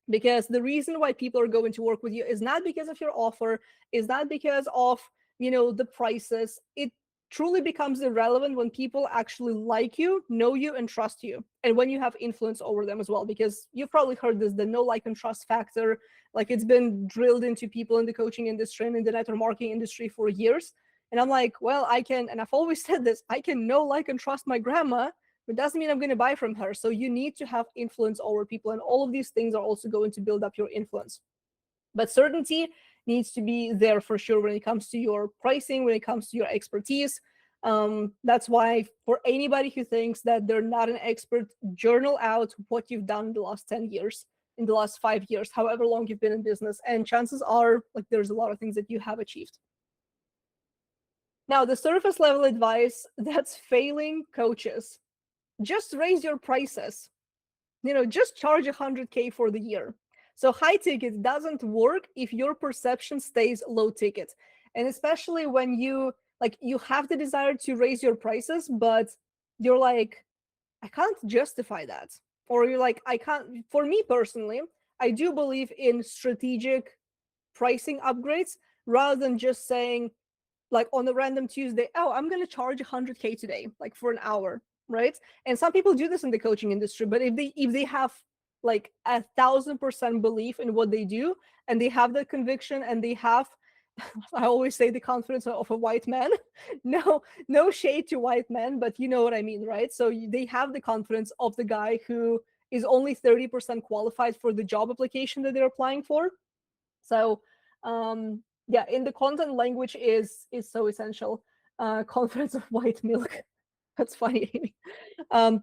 Because the reason why people are going to work with you is not because of your offer, is not because of, the prices. It truly becomes irrelevant when people actually like you, know you, and trust you, and when you have influence over them as well. Because you've probably heard this, the know, like, and trust factor. Like, it's been drilled into people in the coaching industry and in the network marketing industry for years. And I'm like, well, I can, and I've always said this, I can know, like, and trust my grandma, it doesn't mean I'm going to buy from her. So you need to have influence over people, and all of these things are also going to build up your influence. But certainty needs to be there for sure when it comes to your pricing, when it comes to your expertise. That's why for anybody who thinks that they're not an expert, journal out what you've done in the last 10 years, in the last 5 years, however long you've been in business. And chances are, like, there's a lot of things that you have achieved. Now, the surface level advice that's failing coaches: just raise your prices. Just charge 100K for the year. So high ticket doesn't work if your perception stays low ticket. And especially when you have the desire to raise your prices, but you're like, I can't justify that. Or you're like, I can't. For me personally, I do believe in strategic pricing upgrades rather than just saying, like, on a random Tuesday, oh, I'm going to charge 100K today, like, for an hour, right? And some people do this in the coaching industry, but if they have like 1,000% belief in what they do, and they have that conviction, and they have, I always say, the confidence of a white man. No shade to white men, but you know what I mean, right? So they have the confidence of the guy who is only 30% qualified for the job application that they're applying for. So yeah, in the content, language is so essential. Confidence of white milk. That's funny, Amy.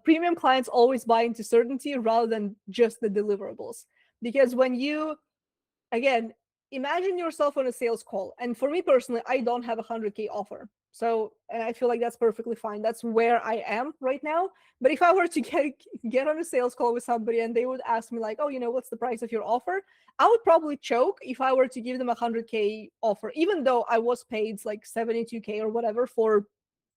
Premium clients always buy into certainty rather than just the deliverables. Because when you, again, imagine yourself on a sales call. And for me personally, I don't have a 100K offer. So, and I feel like that's perfectly fine. That's where I am right now. But if I were to get on a sales call with somebody and they would ask me like, oh, what's the price of your offer? I would probably choke if I were to give them a 100K offer, even though I was paid like 72K or whatever for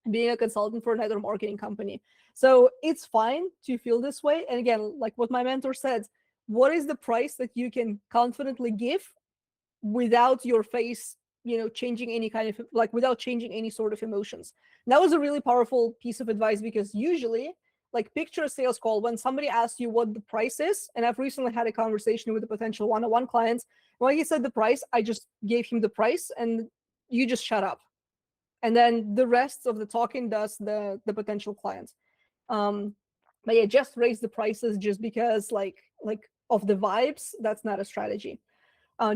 being a consultant for another marketing company. So it's fine to feel this way. And again, like what my mentor said, what is the price that you can confidently give without your face, changing any kind of, like, without changing any sort of emotions? And that was a really powerful piece of advice, because usually, like, picture a sales call when somebody asks you what the price is. And I've recently had a conversation with a potential one-on-one client. When he said the price, I just gave him the price, and you just shut up. And then the rest of the talking does the potential client. But yeah, just raise the prices just because, like of the vibes. That's not a strategy.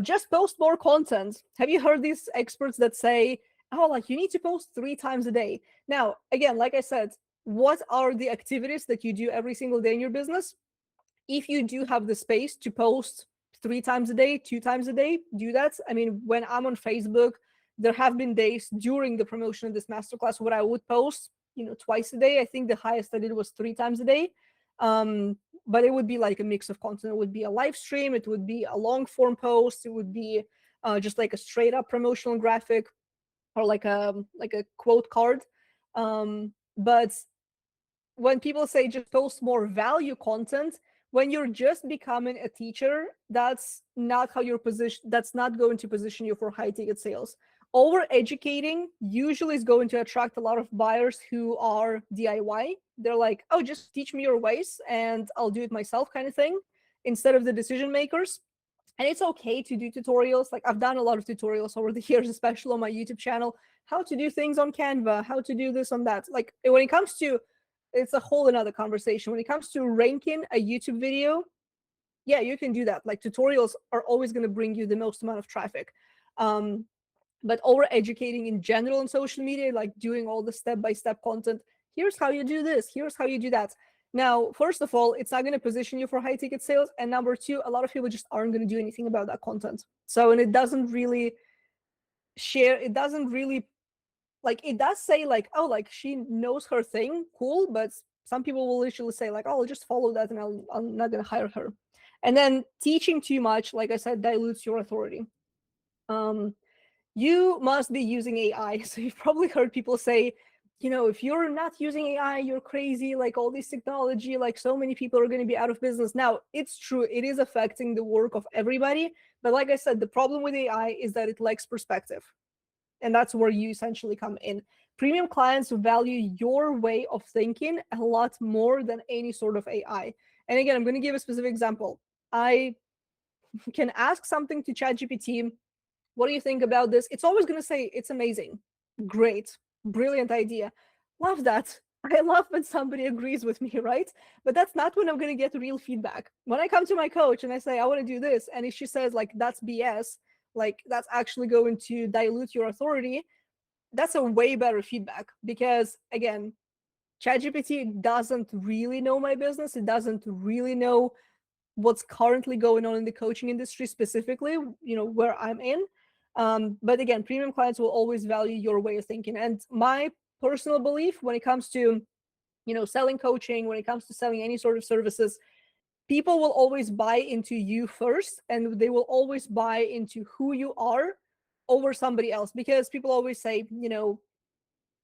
Just post more content. Have you heard these experts that say, oh, like, you need to post 3 times a day? Now, again, like I said, what are the activities that you do every single day in your business? If you do have the space to post 3 times a day, 2 times a day, do that. I mean, when I'm on Facebook, there have been days during the promotion of this masterclass where I would post, twice a day. I think the highest I did was 3 times a day. But it would be like a mix of content. It would be a live stream, it would be a long form post, it would be just like a straight up promotional graphic, or like a quote card. But when people say just post more value content, when you're just becoming a teacher, that's not how you're positioned. That's not going to position you for high ticket sales. Over educating usually is going to attract a lot of buyers who are DIY. They're like, oh, just teach me your ways and I'll do it myself, kind of thing, instead of the decision makers. And it's okay to do tutorials. Like, I've done a lot of tutorials over the years, especially on my YouTube channel, how to do things on Canva, how to do this on that. Like, when it comes to, it's a whole another conversation. When it comes to ranking a YouTube video, yeah, you can do that. Like, tutorials are always going to bring you the most amount of traffic. But over educating in general on social media, like doing all the step-by-step content, here's how you do this, here's how you do that. Now, first of all, it's not going to position you for high ticket sales. And number two, a lot of people just aren't going to do anything about that content. So, and it doesn't really share, it doesn't really, like, it does say like, oh, like she knows her thing, cool. But some people will literally say like, oh, I'll just follow that and I'm not going to hire her. And then teaching too much, like I said, dilutes your authority. You must be using AI. So you've probably heard people say, you know, if you're not using AI, you're crazy, like all this technology, like so many people are going to be out of business. Now, it's true, it is affecting the work of everybody. But like I said, the problem with AI is that it lacks perspective. And that's where you essentially come in. Premium clients value your way of thinking a lot more than any sort of AI. And again, I'm going to give a specific example. I can ask something to ChatGPT. What do you think about this? It's always going to say, it's amazing, great, brilliant idea. Love that. I love when somebody agrees with me, right? But that's not when I'm going to get real feedback. When I come to my coach and I say, I want to do this, and if she says, like, that's BS, like, that's actually going to dilute your authority, that's a way better feedback. Because, again, ChatGPT doesn't really know my business. It doesn't really know what's currently going on in the coaching industry specifically, you know, where I'm in. But again, premium clients will always value your way of thinking. And my personal belief when it comes to, you know, selling coaching, when it comes to selling any sort of services, people will always buy into you first, and they will always buy into who you are over somebody else. Because people always say, you know,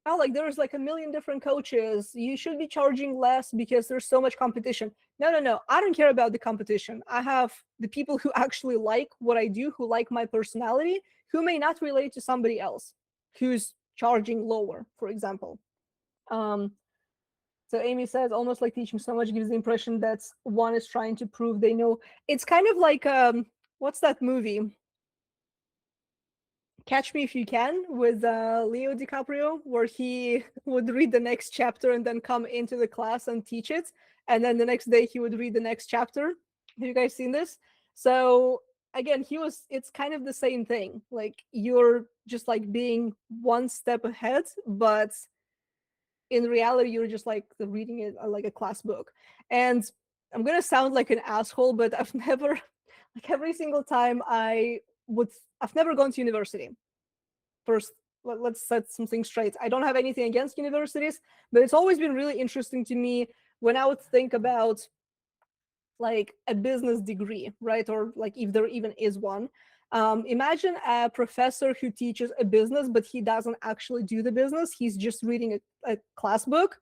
oh, like there's like a million different coaches, you should be charging less because there's so much competition. No, I don't care about the competition. I have the people who actually like what I do, who like my personality, who may not relate to somebody else who's charging lower, for example. So Amy says, almost like teaching so much gives the impression that one is trying to prove they know. It's kind of like what's that movie, Catch Me If You Can, with Leo DiCaprio, where he would read the next chapter and then come into the class and teach it. And then the next day he would read the next chapter. Have you guys seen this? So again, it's kind of the same thing. Like, you're just like being one step ahead, but in reality, you're just like reading it like a class book. And I'm going to sound like an asshole, but I've never, like every single time I've never gone to university. First, let's set something straight. I don't have anything against universities, but it's always been really interesting to me when I would think about like a business degree, right? Or like if there even is one. Imagine a professor who teaches a business, but he doesn't actually do the business. He's just reading a class book.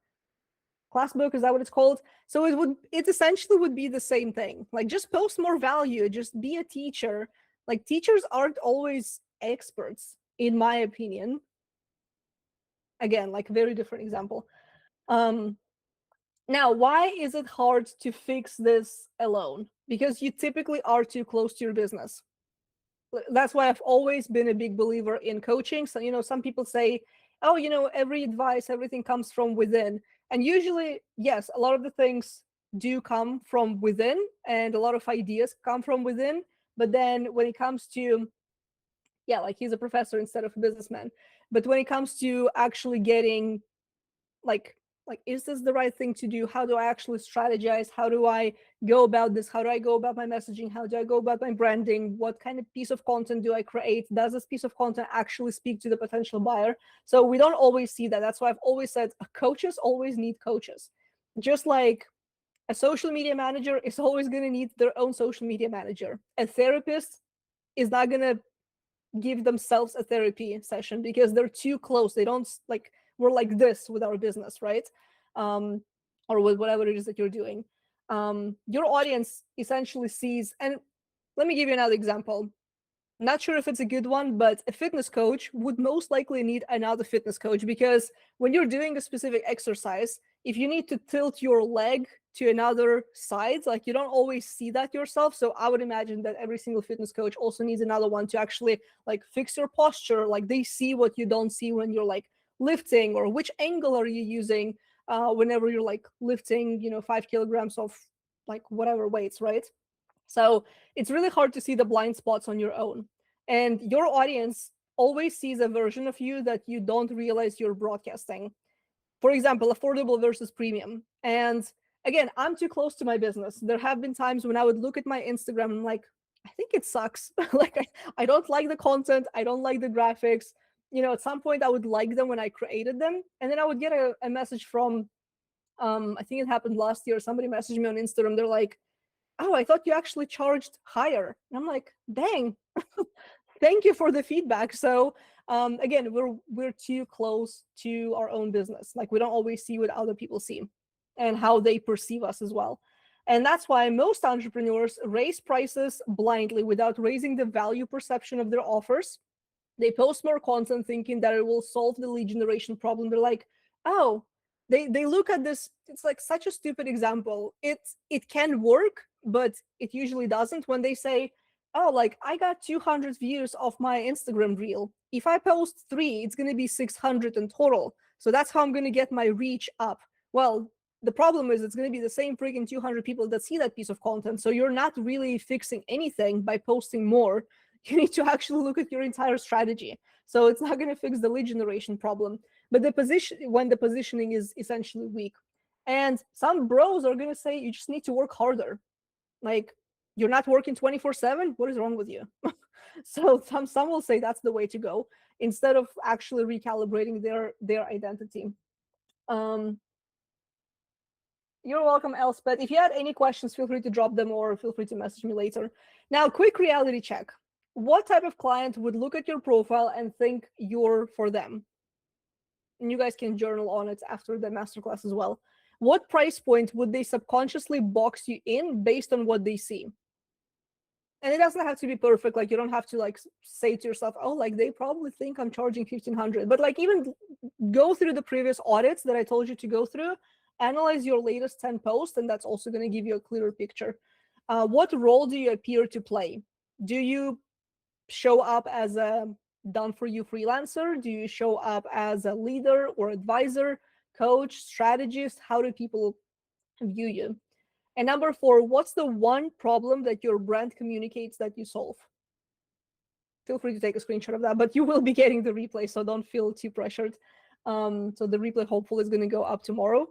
Class book, is that what it's called? So it essentially would be the same thing. Like, just post more value, just be a teacher. Like, teachers aren't always experts, in my opinion. Again, like, very different example. Now, why is it hard to fix this alone? Because you typically are too close to your business. That's why I've always been a big believer in coaching. So, you know, some people say, oh, you know, every advice, everything comes from within. And usually, yes, a lot of the things do come from within, and a lot of ideas come from within. But then when it comes to, yeah, like, he's a professor instead of a businessman. But when it comes to actually getting like is this the right thing to do? How do I actually strategize? How do I go about this? How do I go about my messaging? How do I go about my branding? What kind of piece of content do I create? Does this piece of content actually speak to the potential buyer? So we don't always see that. That's why I've always said coaches always need coaches. Just like a social media manager is always going to need their own social media manager. A therapist is not going to give themselves a therapy session because they're too close. They don't, like, we're like this with our business, right? Or with whatever it is that you're doing. your audience essentially sees, and let me give you another example. Not sure if it's a good one, but a fitness coach would most likely need another fitness coach, because when you're doing a specific exercise, if you need to tilt your leg to another side, like, you don't always see that yourself. So I would imagine that every single fitness coach also needs another one to actually like fix your posture. Like, they see what you don't see when you're like lifting, or which angle are you using whenever you're like lifting, 5 kilograms of like whatever weights, right? So it's really hard to see the blind spots on your own. And your audience always sees a version of you that you don't realize you're broadcasting. For example, affordable versus premium. And again, I'm too close to my business. There have been times when I would look at my Instagram and like, I think it sucks. Like, I don't like the content. I don't like the graphics. At some point I would like them when I created them. And then I would get a message from, I think it happened last year. Somebody messaged me on Instagram. They're like, oh, I thought you actually charged higher. And I'm like, dang, thank you for the feedback. So again, we're too close to our own business. Like, we don't always see what other people see and how they perceive us as well. And that's why most entrepreneurs raise prices blindly without raising the value perception of their offers. They post more content thinking that it will solve the lead generation problem. They're like, oh, they look at this. It's like such a stupid example. It can work, but it usually doesn't. When they say, oh, like, I got 200 views of my Instagram reel. If I post 3, it's going to be 600 in total. So that's how I'm going to get my reach up. Well, the problem is it's going to be the same freaking 200 people that see that piece of content. So you're not really fixing anything by posting more. You need to actually look at your entire strategy. So it's not going to fix the lead generation problem. But when the positioning is essentially weak. And some bros are going to say, you just need to work harder. Like, you're not working 24/7. What is wrong with you? So some will say that's the way to go, instead of actually recalibrating their identity. You're welcome, Elspeth. If you had any questions, feel free to drop them, or feel free to message me later. Now, quick reality check. What type of client would look at your profile and think you're for them? And you guys can journal on it after the masterclass as well. What price point would they subconsciously box you in based on what they see? And it doesn't have to be perfect. Like, you don't have to like say to yourself, oh, like, they probably think I'm charging 1,500. But like, even go through the previous audits that I told you to go through, analyze your latest 10 posts, and that's also going to give you a clearer picture. What role do you appear to play? Do you show up as a done-for-you freelancer? Do you show up as a leader or advisor, coach, strategist? How do people view you? And number 4, what's the one problem that your brand communicates that you solve? Feel free to take a screenshot of that, but you will be getting the replay, so don't feel too pressured. So the replay hopefully is going to go up tomorrow.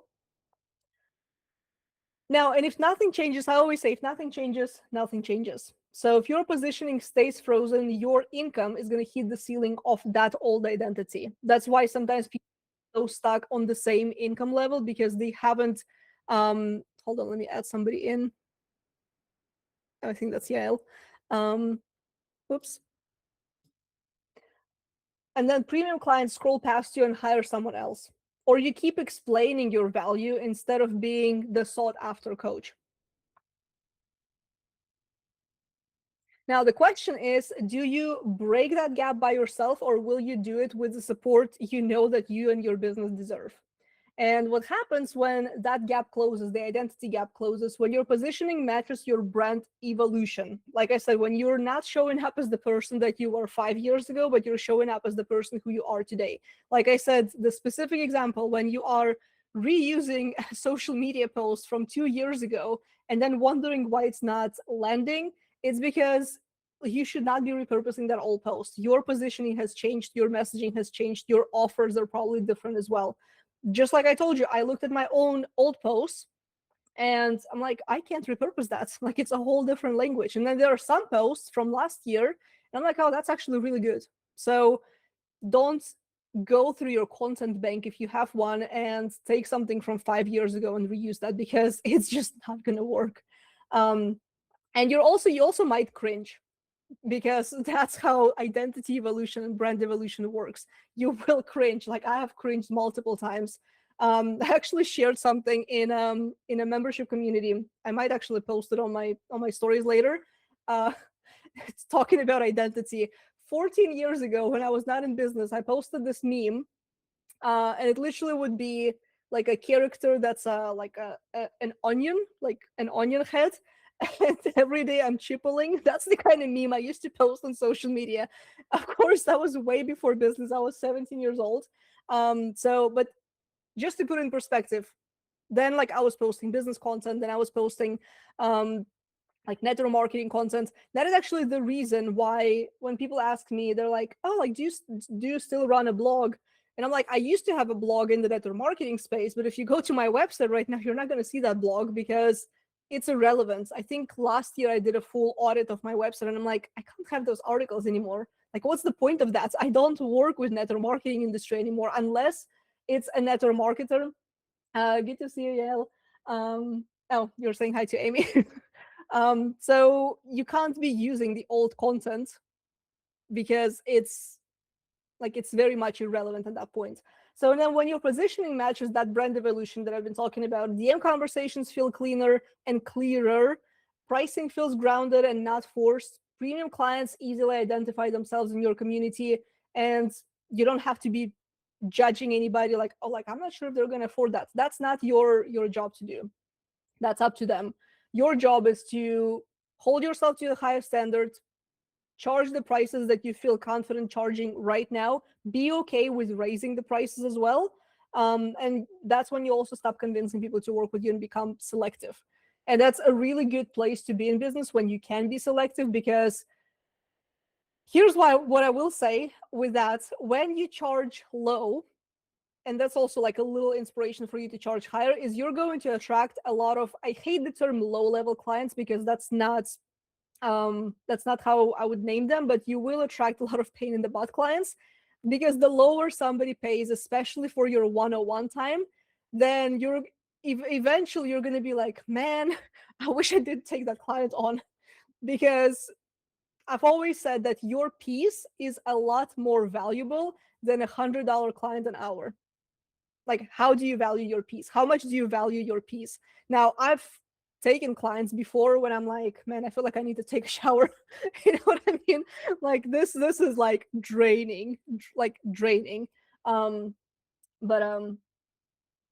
Now, and if nothing changes, I always say, if nothing changes, nothing changes. So if your positioning stays frozen, your income is going to hit the ceiling of that old identity. That's why sometimes people are so stuck on the same income level, because they haven't, hold on, let me add somebody in. I think that's Yael. Oops. And then premium clients scroll past you and hire someone else. Or you keep explaining your value instead of being the sought after coach. Now, the question is, do you break that gap by yourself, or will you do it with the support you know that you and your business deserve? And what happens when that gap closes, the identity gap closes, when your positioning matches your brand evolution? Like I said, when you're not showing up as the person that you were 5 years ago, but you're showing up as the person who you are today. Like I said, the specific example, when you are reusing a social media post from 2 years ago and then wondering why it's not landing, it's because you should not be repurposing that old post. Your positioning has changed, your messaging has changed, your offers are probably different as well. Just like I told you, I looked at my own old posts and I'm like, I can't repurpose that. Like, it's a whole different language. And then there are some posts from last year, and I'm like, oh, that's actually really good. So don't go through your content bank if you have one and take something from 5 years ago and reuse that, because it's just not going to work. And you also might cringe, because that's how identity evolution and brand evolution works. You will cringe. Like, I have cringed multiple times. I actually shared something in a membership community. I might actually post it on my stories later. It's talking about identity. 14 years ago, when I was not in business, I posted this meme, and it literally would be like a character that's an onion, like an onion head. And every day I'm chippling. That's the kind of meme I used to post on social media. Of course, that was way before business. I was 17 years old. But just to put in perspective, then like I was posting business content, then I was posting like network marketing content. That is actually the reason why when people ask me, they're like, oh, like do you still run a blog? And I'm like, I used to have a blog in the network marketing space, but if you go to my website right now, you're not going to see that blog because it's irrelevant. I think last year I did a full audit of my website, and I'm like, I can't have those articles anymore. Like, what's the point of that? I don't work with network marketing industry anymore unless it's a network marketer. Good to see you, Yael. Oh, you're saying hi to Amy. So you can't be using the old content because it's very much irrelevant at that point. So then when your positioning matches that brand evolution that I've been talking about, DM conversations feel cleaner and clearer, pricing feels grounded and not forced, premium clients easily identify themselves in your community, and you don't have to be judging anybody like, oh, like I'm not sure if they're going to afford that. That's not your job to do. That's up to them. Your job is to hold yourself to the highest standards, charge the prices that you feel confident charging right now, be okay with raising the prices as well. And that's when you also stop convincing people to work with you and become selective. And that's a really good place to be in business, when you can be selective, because here's what I will say with that. When you charge low, and that's also like a little inspiration for you to charge higher, is you're going to attract a lot of, I hate the term low-level clients because that's not how I would name them, but you will attract a lot of pain in the butt clients, because the lower somebody pays, especially for your 101 time, then eventually you're going to be like, man, I wish I did take that client on. Because I've always said that your piece is a lot more valuable than $100 client an hour. Like, how do you value your piece? How much do you value your piece? Now, I've taken clients before when I'm like, man, I feel like I need to take a shower. You know what I mean? Like this is like draining. But I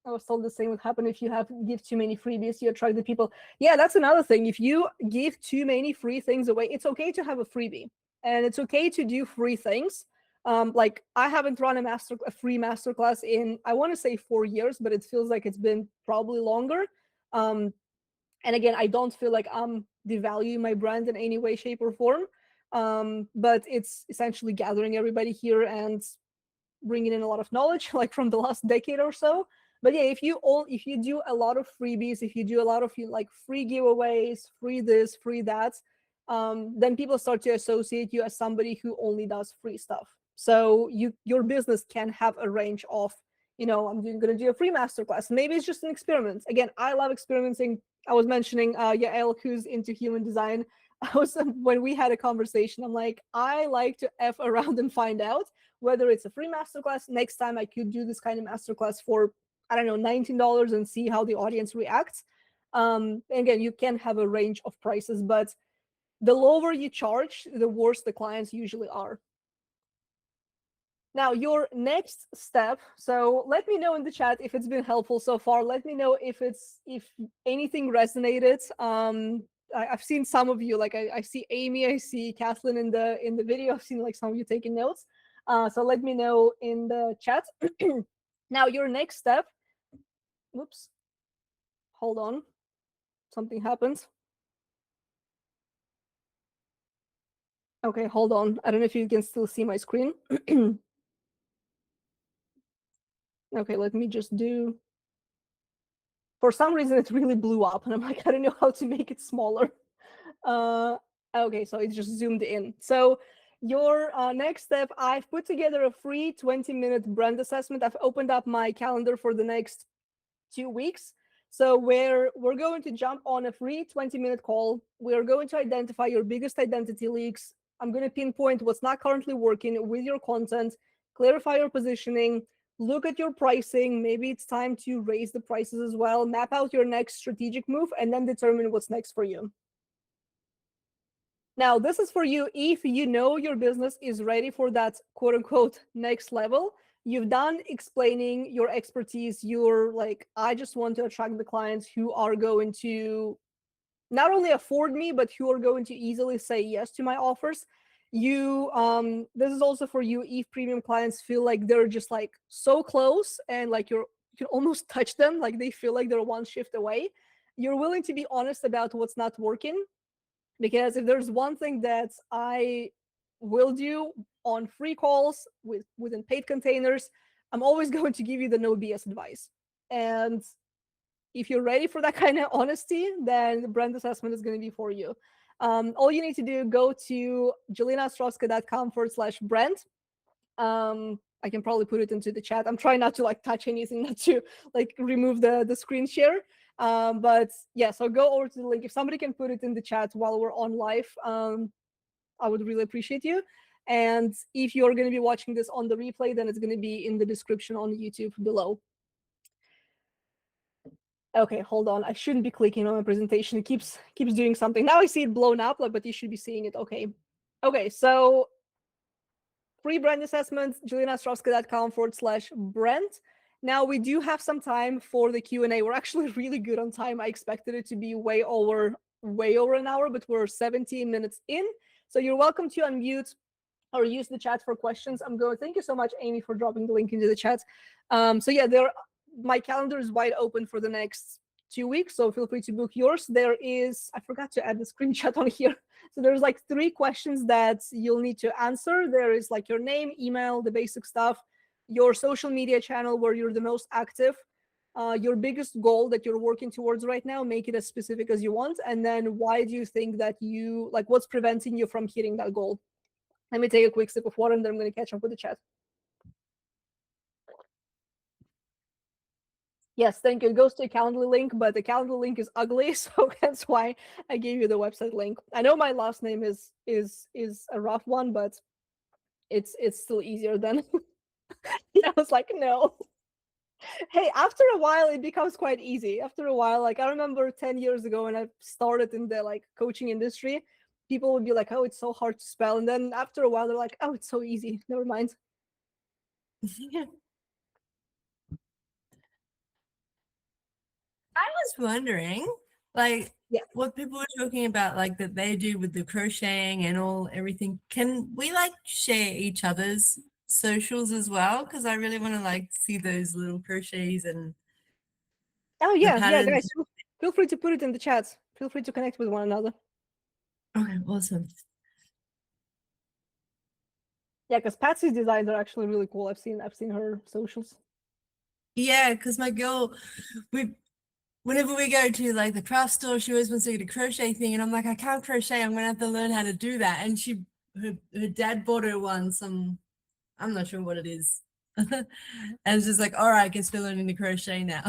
was told the same would happen if you give too many freebies, you attract the people. Yeah, that's another thing. If you give too many free things away, it's okay to have a freebie, and it's okay to do free things. Like I haven't run a free masterclass in, I want to say 4 years, but it feels like it's been probably longer. And again, I don't feel like I'm devaluing my brand in any way, shape, or form. But it's essentially gathering everybody here and bringing in a lot of knowledge, like from the last decade or so. But yeah, if you do a lot of freebies, if you do a lot of like free giveaways, free this, free that, then people start to associate you as somebody who only does free stuff. So your business can have a range of, I'm going to do a free masterclass. Maybe it's just an experiment. Again, I love experimenting. I was mentioning Yael, who's into human design. When we had a conversation, I'm like, I like to F around and find out whether it's a free masterclass. Next time I could do this kind of masterclass for, I don't know, $19 and see how the audience reacts. Again, you can have a range of prices, but the lower you charge, the worse the clients usually are. Now, your next step, so let me know in the chat if it's been helpful so far. Let me know if anything resonated. I've seen some of you, like I see Amy, I see Kathleen in the video. I've seen like some of you taking notes. So let me know in the chat. Now, your next step, whoops, hold on, something happened. Okay, hold on. I don't know if you can still see my screen. Okay, let me just do, for some reason it really blew up and I'm like, I don't know how to make it smaller. Okay, so it's just zoomed in. So your next step, I've put together a free 20-minute brand assessment. I've opened up my calendar for the next 2 weeks. So we're going to jump on a free 20-minute call. We're going to identify your biggest identity leaks. I'm going to pinpoint what's not currently working with your content, clarify your positioning, look at your pricing. Maybe it's time to raise the prices as well. Map out your next strategic move and then determine what's next for you. Now, this is for you if you know your business is ready for that quote unquote next level. You've done explaining your expertise. You're like, I just want to attract the clients who are going to not only afford me, but who are going to easily say yes to my offers. This is also for you if premium clients feel like they're just like so close and like you can almost touch them, like they feel like they're one shift away. You're willing to be honest about what's not working. Because if there's one thing that I will do on free calls within paid containers, I'm always going to give you the no BS advice. And if you're ready for that kind of honesty, then the brand assessment is going to be for you. All you need to do, go to jelinaostrovska.com/brand. I can probably put it into the chat. I'm trying not to like touch anything, not to like remove the screen share. But yeah, so go over to the link. If somebody can put it in the chat while we're on live, I would really appreciate you. And if you're going to be watching this on the replay, then it's going to be in the description on YouTube below. Okay, hold on. I shouldn't be clicking on my presentation. It keeps doing something. Now I see it blown up, like, but you should be seeing it. Okay. Okay, so free brand assessment, jelinaostrovska.com/brand. Now we do have some time for the Q&A. We're actually really good on time. I expected it to be way over an hour, but we're 17 minutes in. So you're welcome to unmute or use the chat for questions. Thank you so much, Amy, for dropping the link into the chat. So yeah, my calendar is wide open for the next 2 weeks, so feel free to book yours. I forgot to add the screenshot on here. So there's like 3 questions that you'll need to answer. There is like your name, email, the basic stuff, your social media channel where you're the most active, your biggest goal that you're working towards right now, make it as specific as you want, and then why do you think that what's preventing you from hitting that goal? Let me take a quick sip of water and then I'm going to catch up with the chat. Yes, thank you. It goes to a Calendly link, but the Calendly link is ugly, so that's why I gave you the website link. I know my last name is a rough one, but it's still easier than. I was like, no. Hey, after a while, it becomes quite easy. After a while, like I remember 10 years ago when I started in the like coaching industry, people would be like, "Oh, it's so hard to spell," and then after a while, they're like, "Oh, it's so easy. Never mind." I was wondering, like, Yeah. what people were talking about, like that they do with the crocheting and everything. Can we like share each other's socials as well? Because I really want to like see those little crochets and Oh the yeah, patterns. guys, feel free to put it in the chat. Feel free to connect with one another. Okay, awesome. Yeah, because Patsy's designs are actually really cool. I've seen her socials. Yeah, because my girl, whenever we go to like the craft store, she always wants to get a crochet thing, and I'm like, I can't crochet. I'm gonna have to learn how to do that. And her dad bought her one. I'm not sure what it is. And it's just like, all right, I guess we're learning to crochet now.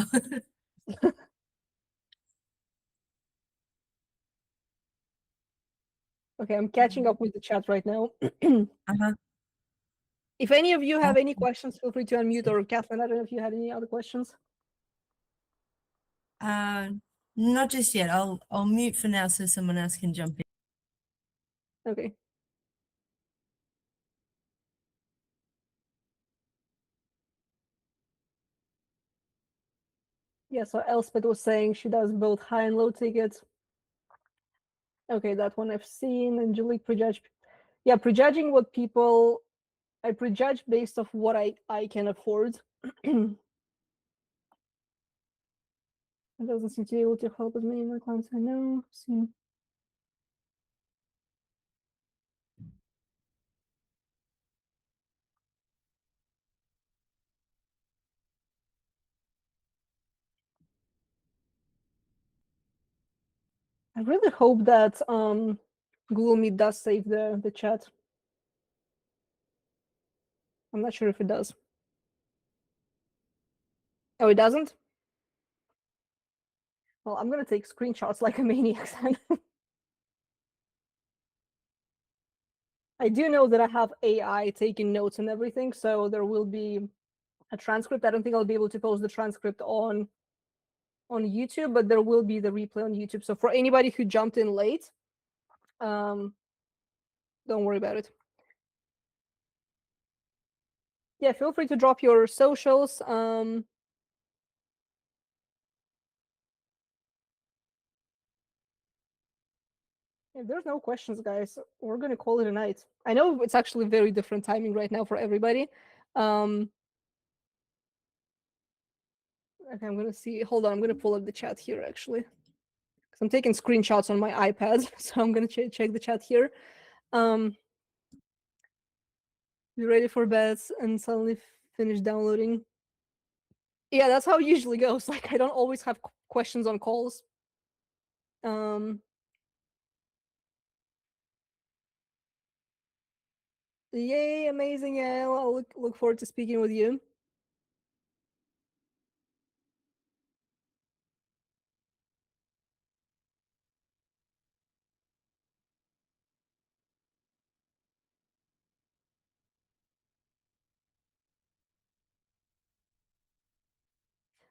Okay, I'm catching up with the chat right now. Uh-huh. If any of you have any questions, feel free to unmute, or Kathleen, I don't know if you had any other questions. Not just yet. I'll mute for now so someone else can jump in. Okay. Yeah, so Elspeth was saying she does both high and low tickets. Okay, that one I've seen. Angelique prejudge. Yeah, prejudging what people. I prejudge based off what I can afford. It doesn't seem to be able to help as many of my clients I know. I really hope that Google Meet does save the chat. I'm not sure if it does. Oh, it doesn't? Well, I'm gonna take screenshots like a maniac. I do know that I have AI taking notes and everything, so there will be a transcript. I don't think I'll be able to post the transcript on YouTube, but there will be the replay on YouTube. So for anybody who jumped in late, don't worry about it. Yeah, feel free to drop your socials. If there's no questions, guys, we're gonna call it a night. I know it's actually very different timing right now for everybody. Okay, I'm gonna see. Hold on, I'm gonna pull up the chat here actually, because I'm taking screenshots on my iPad, so I'm gonna check the chat here. Be ready for beds and suddenly finish downloading. Yeah, that's how it usually goes. Like, I don't always have questions on calls. Yay, amazing. Yeah, I'll look forward to speaking with you.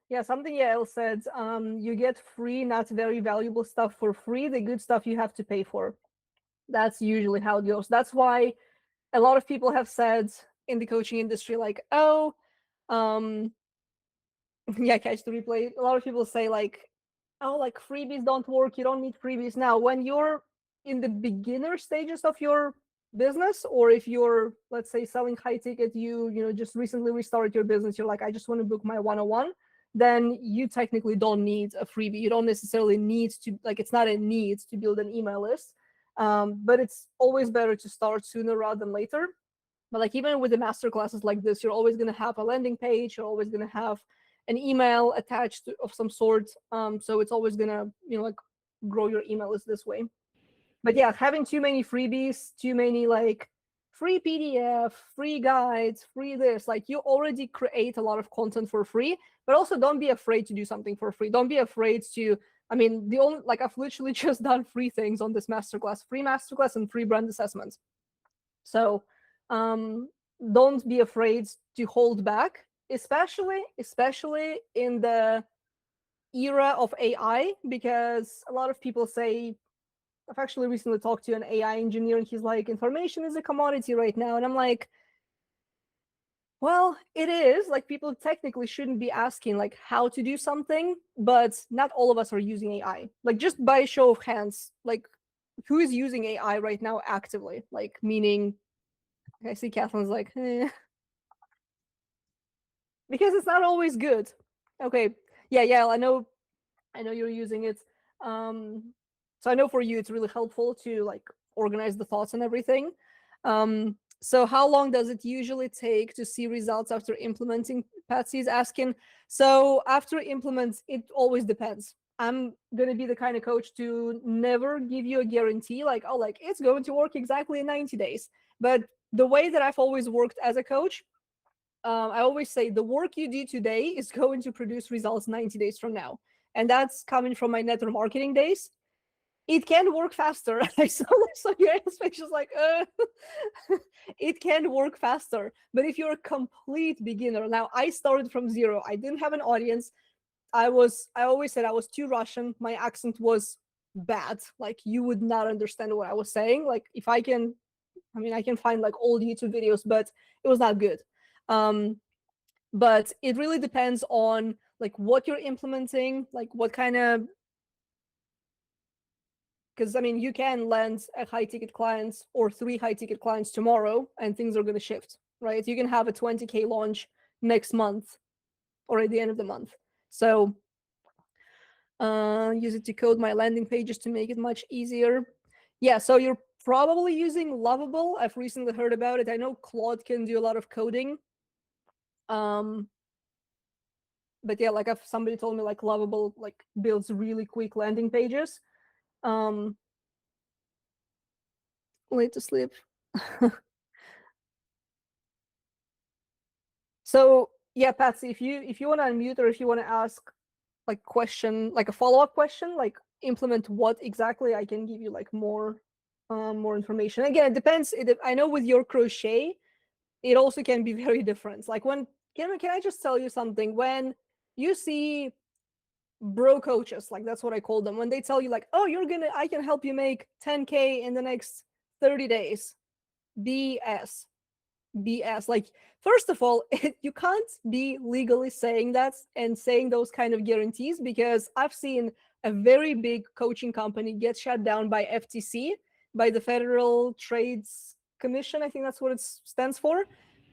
Yeah, something Yael said, you get free, not very valuable stuff for free. The good stuff you have to pay for. That's usually how it goes. That's why a lot of people have said in the coaching industry, like, oh, yeah, catch the replay. A lot of people say like, oh, like freebies don't work. You don't need freebies. Now, when you're in the beginner stages of your business, or if you're, let's say, selling high ticket, you know, just recently restarted your business, you're like, I just want to book my 101, then you technically don't need a freebie. You don't necessarily need to, like, it's not a need to build an email list, but it's always better to start sooner rather than later. But like even with the master classes like this, you're always going to have a landing page. You're always going to have an email attached of some sort. So it's always going to, you know, like grow your email list this way. But yeah, having too many freebies, too many like free PDF, free guides, free this, like you already create a lot of content for free, but also don't be afraid to do something for free. Don't be afraid to, I mean, the only, like I've literally just done free things on this masterclass, free masterclass and free brand assessments. So don't be afraid to hold back, especially in the era of AI, because a lot of people say, I've actually recently talked to an AI engineer and he's like, information is a commodity right now. And I'm like, well, it is. Like, people technically shouldn't be asking like how to do something, but not all of us are using AI. Like, just by a show of hands, like who is using AI right now actively? Like, meaning, I see Catherine's like, because it's not always good. Okay, yeah, I know you're using it. So I know for you it's really helpful to like organize the thoughts and everything. So how long does it usually take to see results after implementing? Patsy's asking. So after implements, it always depends. I'm gonna be the kind of coach to never give you a guarantee, like, oh, like it's going to work exactly in 90 days. But the way that I've always worked as a coach, I always say the work you do today is going to produce results 90 days from now. And that's coming from my network marketing days. It can work faster. I saw your face just like, it can work faster. But if you're a complete beginner, now I started from zero. I didn't have an audience. I always said I was too Russian. My accent was bad. Like you would not understand what I was saying. Like if I can find like old YouTube videos, but it was not good. But it really depends on like what you're implementing, like what kind of, because I mean, you can land a high ticket client or 3 high ticket clients tomorrow and things are going to shift, right? You can have a 20K launch next month or at the end of the month. So use it to code my landing pages to make it much easier. Yeah, so you're probably using Lovable. I've recently heard about it. I know Claude can do a lot of coding. But yeah, like if somebody told me like Lovable like builds really quick landing pages. Late to sleep. So yeah, Patsy, if you want to unmute or if you want to ask like question, like a follow-up question, like implement what exactly, I can give you like more information. Again, it depends. I know with your crochet, it also can be very different. Like when Can I just tell you something? When you see bro coaches, like that's what I call them, when they tell you like, oh, I can help you make 10K in the next 30 days. BS. BS. Like, first of all, you can't be legally saying that and saying those kind of guarantees, because I've seen a very big coaching company get shut down by FTC, by the Federal Trades Commission. I think that's what it stands for.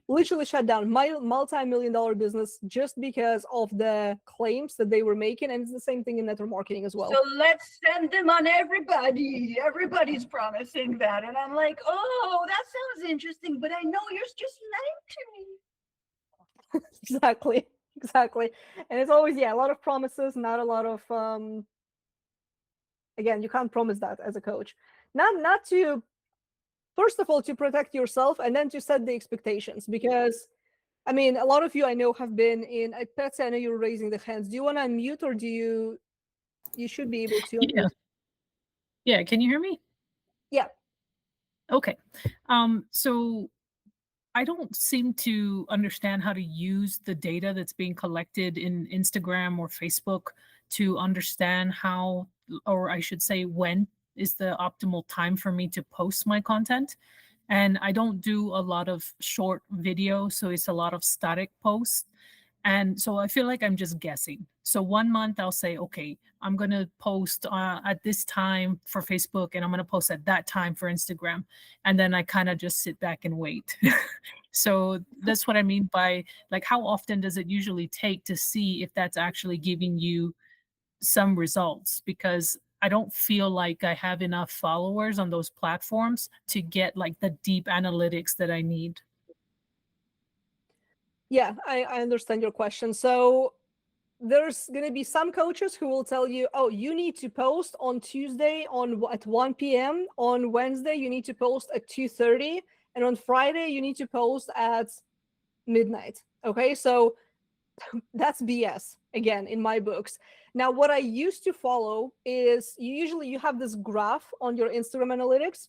Literally shut down my multi-million-dollar business just because of the claims that they were making. And it's the same thing in network marketing as well. So let's send them on everybody. Everybody's promising that. And I'm like, oh, that sounds interesting, but I know you're just lying to me. Exactly. And it's always, a lot of promises, not a lot of, again, you can't promise that as a coach. Not to, first of all, to protect yourself, and then to set the expectations, because I mean, a lot of you I know have been in, Patsy, I know you're raising the hands. Do you want to unmute, or do you should be able to unmute? Yeah, can you hear me? Yeah. Okay. So I don't seem to understand how to use the data that's being collected in Instagram or Facebook to understand how, or I should say, when is the optimal time for me to post my content. And I don't do a lot of short video, so it's a lot of static posts. And so I feel like I'm just guessing. So 1 month I'll say, okay, I'm going to post at this time for Facebook, and I'm going to post at that time for Instagram. And then I kind of just sit back and wait. So that's what I mean by, like, how often does it usually take to see if that's actually giving you some results? Because I don't feel like I have enough followers on those platforms to get like the deep analytics that I need. Yeah, I understand your question. So there's going to be some coaches who will tell you, oh, you need to post on Tuesday at 1 p.m. On Wednesday, you need to post at 2:30. And on Friday, you need to post at midnight. Okay, so that's BS, again, in my books. Now, what I used to follow is you have this graph on your Instagram analytics,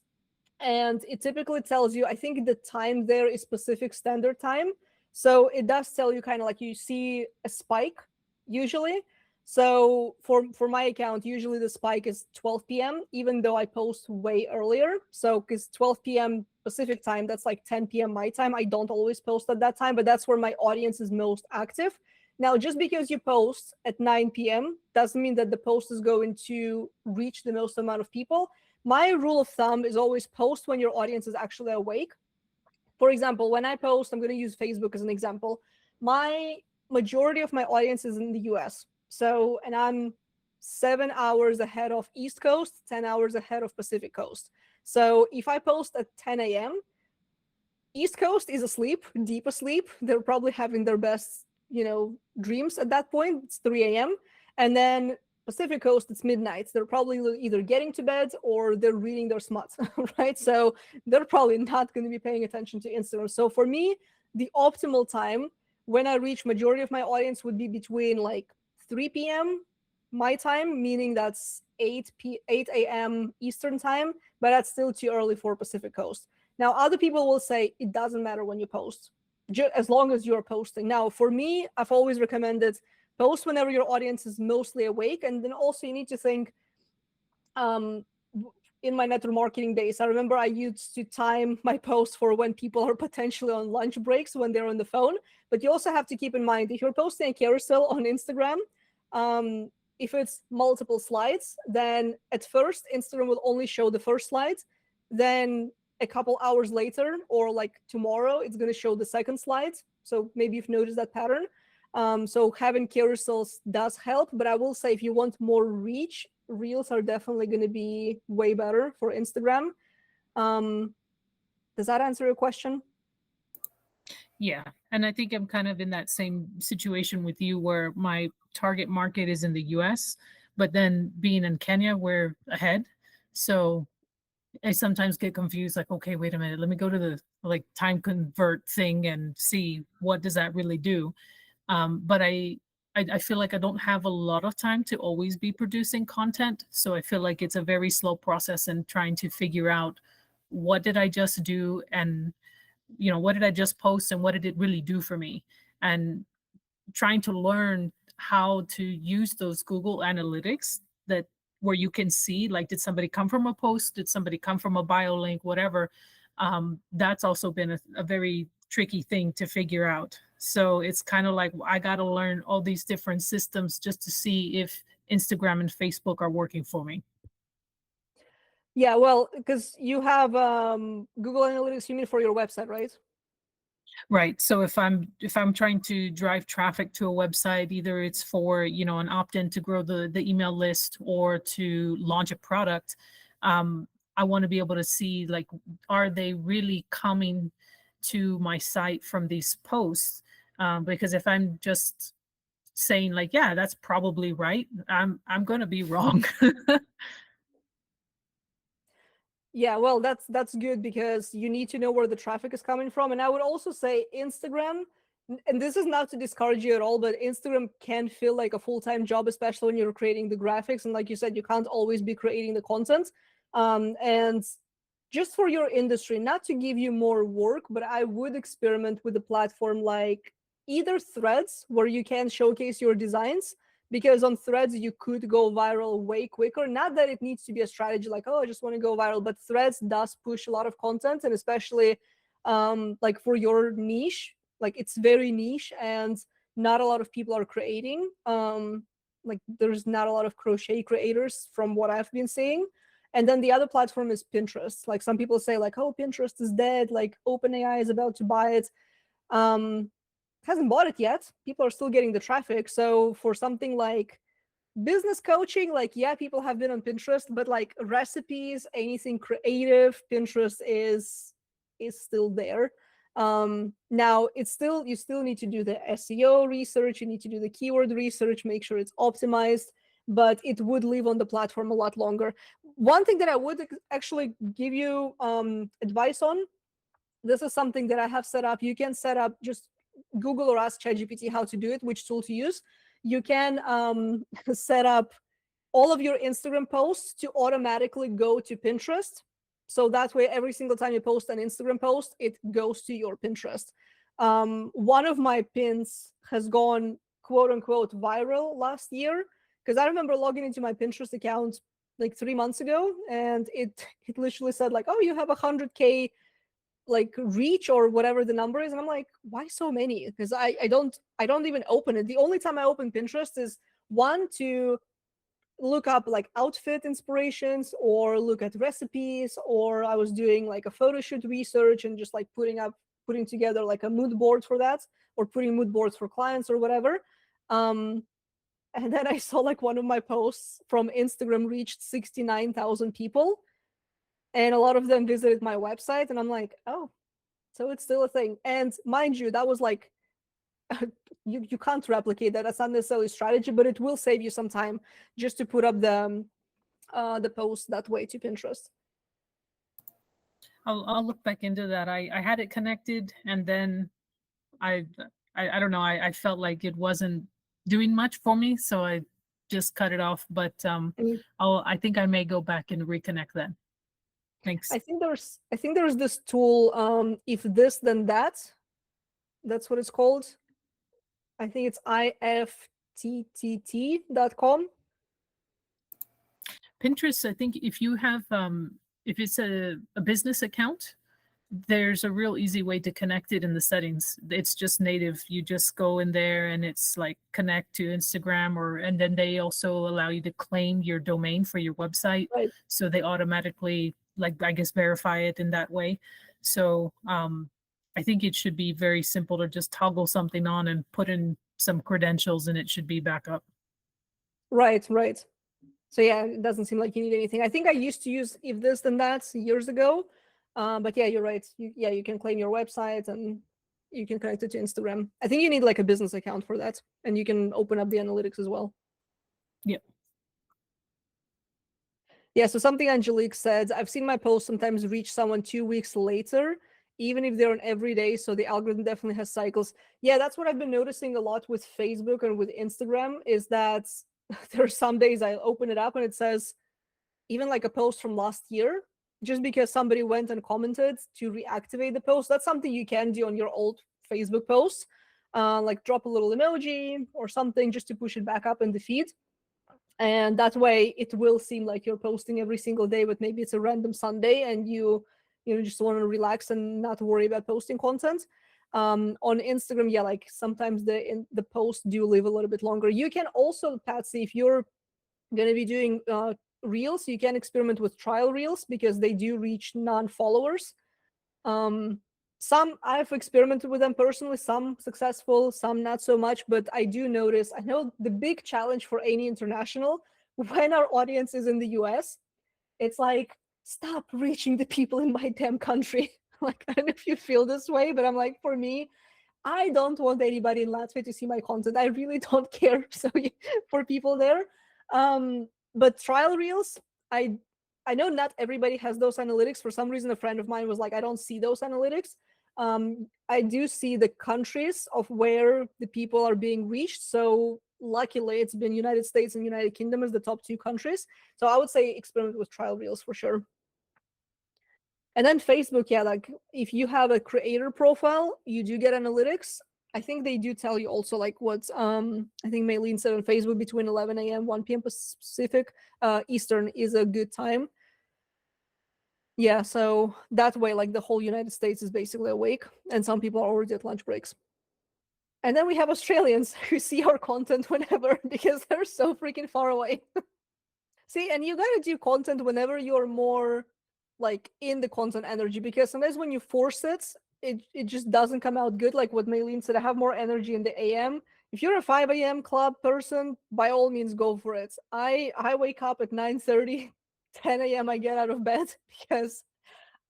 and it typically tells you, I think the time there is Pacific Standard Time. So it does tell you kind of like you see a spike usually. So for my account, usually the spike is 12 p.m., even though I post way earlier. So because 12 p.m. Pacific time, that's like 10 p.m. my time. I don't always post at that time, but that's where my audience is most active. Now, just because you post at 9 p.m. doesn't mean that the post is going to reach the most amount of people. My rule of thumb is always post when your audience is actually awake. For example, when I post, I'm going to use Facebook as an example. My majority of my audience is in the US. So, and I'm 7 hours ahead of East Coast, 10 hours ahead of Pacific Coast. So if I post at 10 a.m., East Coast is asleep, deep asleep. They're probably having their best, dreams at that point. It's 3 a.m. And then Pacific Coast, it's midnight. They're probably either getting to bed or they're reading their smut, right? So they're probably not going to be paying attention to Instagram. So for me, the optimal time when I reach majority of my audience would be between like 3 p.m. my time, meaning that's 8 a.m. Eastern time, but that's still too early for Pacific Coast. Now, other people will say it doesn't matter when you post, as long as you're posting. Now, for me, I've always recommended post whenever your audience is mostly awake. And then also you need to think, in my network marketing days, I remember I used to time my posts for when people are potentially on lunch breaks, when they're on the phone. But you also have to keep in mind, if you're posting a carousel on Instagram, if it's multiple slides, then at first Instagram will only show the first slide. Then a couple hours later, or like tomorrow, it's going to show the second slide. So maybe you've noticed that pattern. So having carousels does help, but I will say if you want more reach, Reels are definitely going to be way better for Instagram. Does that answer your question? Yeah, and I think I'm kind of in that same situation with you, where my target market is in the US, but then being in Kenya, we're ahead. So I sometimes get confused, like, okay, wait a minute, let me go to the like time convert thing and see what does that really do. But I feel like I don't have a lot of time to always be producing content. So I feel like it's a very slow process in trying to figure out what did I just do, and what did I just post, and what did it really do for me. and trying to learn how to use those Google Analytics that where you can see, like, did somebody come from a post? Did somebody come from a bio link? Whatever. That's also been a very tricky thing to figure out. So it's kind of like I got to learn all these different systems just to see if Instagram and Facebook are working for me. Yeah, well, because you have Google Analytics, you mean for your website, right? Right. So if I'm trying to drive traffic to a website, either it's for, you know, an opt-in to grow the email list or to launch a product, I want to be able to see, like, are they really coming to my site from these posts? Because if I'm just saying like, yeah, that's probably right, I'm going to be wrong. Yeah, well, that's good because you need to know where the traffic is coming from. And I would also say Instagram, and this is not to discourage you at all, but Instagram can feel like a full-time job, especially when you're creating the graphics. And like you said, you can't always be creating the content. And just for your industry, not to give you more work, but I would experiment with a platform like either Threads, where you can showcase your designs, because on Threads you could go viral way quicker. Not that it needs to be a strategy like, oh, I just want to go viral, but Threads does push a lot of content, and especially like for your niche, like it's very niche and not a lot of people are creating. Like there's not a lot of crochet creators from what I've been seeing. And then the other platform is Pinterest. Like some people say like, oh, Pinterest is dead, like OpenAI is about to buy it. Hasn't bought it yet. People are still getting the traffic. So for something like business coaching, like, yeah, people have been on Pinterest, but like recipes, anything creative, Pinterest is still there. Now it's still, you still need to do the SEO research, you need to do the keyword research, make sure it's optimized, but it would live on the platform a lot longer. One thing that I would actually give you advice on, this is something that I have set up. You can set up, just Google or ask ChatGPT how to do it, which tool to use. You can set up all of your Instagram posts to automatically go to Pinterest. So that way, every single time you post an Instagram post, it goes to your Pinterest. One of my pins has gone quote unquote viral last year, because I remember logging into my Pinterest account like 3 months ago, and it literally said like, oh, you have 100K like reach or whatever the number is. And I'm like, why so many? Because I don't even open it. The only time I open Pinterest is one to look up like outfit inspirations or look at recipes, or I was doing like a photo shoot research and just like putting together like a mood board for that, or putting mood boards for clients or whatever. And then I saw like one of my posts from Instagram reached 69,000 people, and a lot of them visited my website, and I'm like, oh, so it's still a thing. And mind you, that was like, you can't replicate that. That's not necessarily strategy, but it will save you some time just to put up the post that way to Pinterest. I'll look back into that. I had it connected, and then I don't know. I felt like it wasn't doing much for me, so I just cut it off. But I think I may go back and reconnect then. Thanks. I think there's this tool, if this then that. That's what it's called. I think it's ifttt.com. Pinterest, I think if you have if it's a business account, there's a real easy way to connect it in the settings. It's just native. You just go in there and it's like connect to Instagram, and then they also allow you to claim your domain for your website. Right. So they automatically, like, I guess, verify it in that way. So I think it should be very simple to just toggle something on and put in some credentials, and it should be back up. Right. So yeah, it doesn't seem like you need anything. I think I used to use if this then that years ago. But yeah, you're right. You can claim your website and you can connect it to Instagram. I think you need like a business account for that, and you can open up the analytics as well. Yep. Yeah, so something Angelique said, I've seen my post sometimes reach someone 2 weeks later, even if they're on every day. So the algorithm definitely has cycles. Yeah, that's what I've been noticing a lot with Facebook and with Instagram, is that there are some days I open it up and it says even like a post from last year, just because somebody went and commented to reactivate the post. That's something you can do on your old Facebook posts. like drop a little emoji or something just to push it back up in the feed. And that way it will seem like you're posting every single day, but maybe it's a random Sunday and you just want to relax and not worry about posting content. On Instagram, yeah, like sometimes the posts do live a little bit longer. You can also, Patsy, if you're going to be doing reels, you can experiment with trial reels because they do reach non-followers. Some I've experimented with them personally, some successful, some not so much, but I do notice, I know the big challenge for any international, when our audience is in the US, it's like, stop reaching the people in my damn country. Like, I don't know if you feel this way, but I'm like, for me, I don't want anybody in Latvia to see my content. I really don't care. So for people there, but trial reels, I know not everybody has those analytics. For some reason, a friend of mine was like, I don't see those analytics. I do see the countries of where the people are being reached. So luckily, it's been United States and United Kingdom as the top 2 countries. So I would say experiment with trial reels for sure. And then Facebook, yeah, like if you have a creator profile, you do get analytics. I think they do tell you also like what's, I think Maylene said on Facebook between 11 a.m., 1 p.m. Pacific, Eastern is a good time. Yeah, so that way, like the whole United States is basically awake and some people are already at lunch breaks. And then we have Australians who see our content whenever because they're so freaking far away. See, and you gotta do content whenever you're more like in the content energy, because sometimes when you force it, it just doesn't come out good. Like what Maylene said, I have more energy in the AM. If you're a 5 a.m. club person, by all means go for it. I wake up at 9:30, 10 a.m. I get out of bed because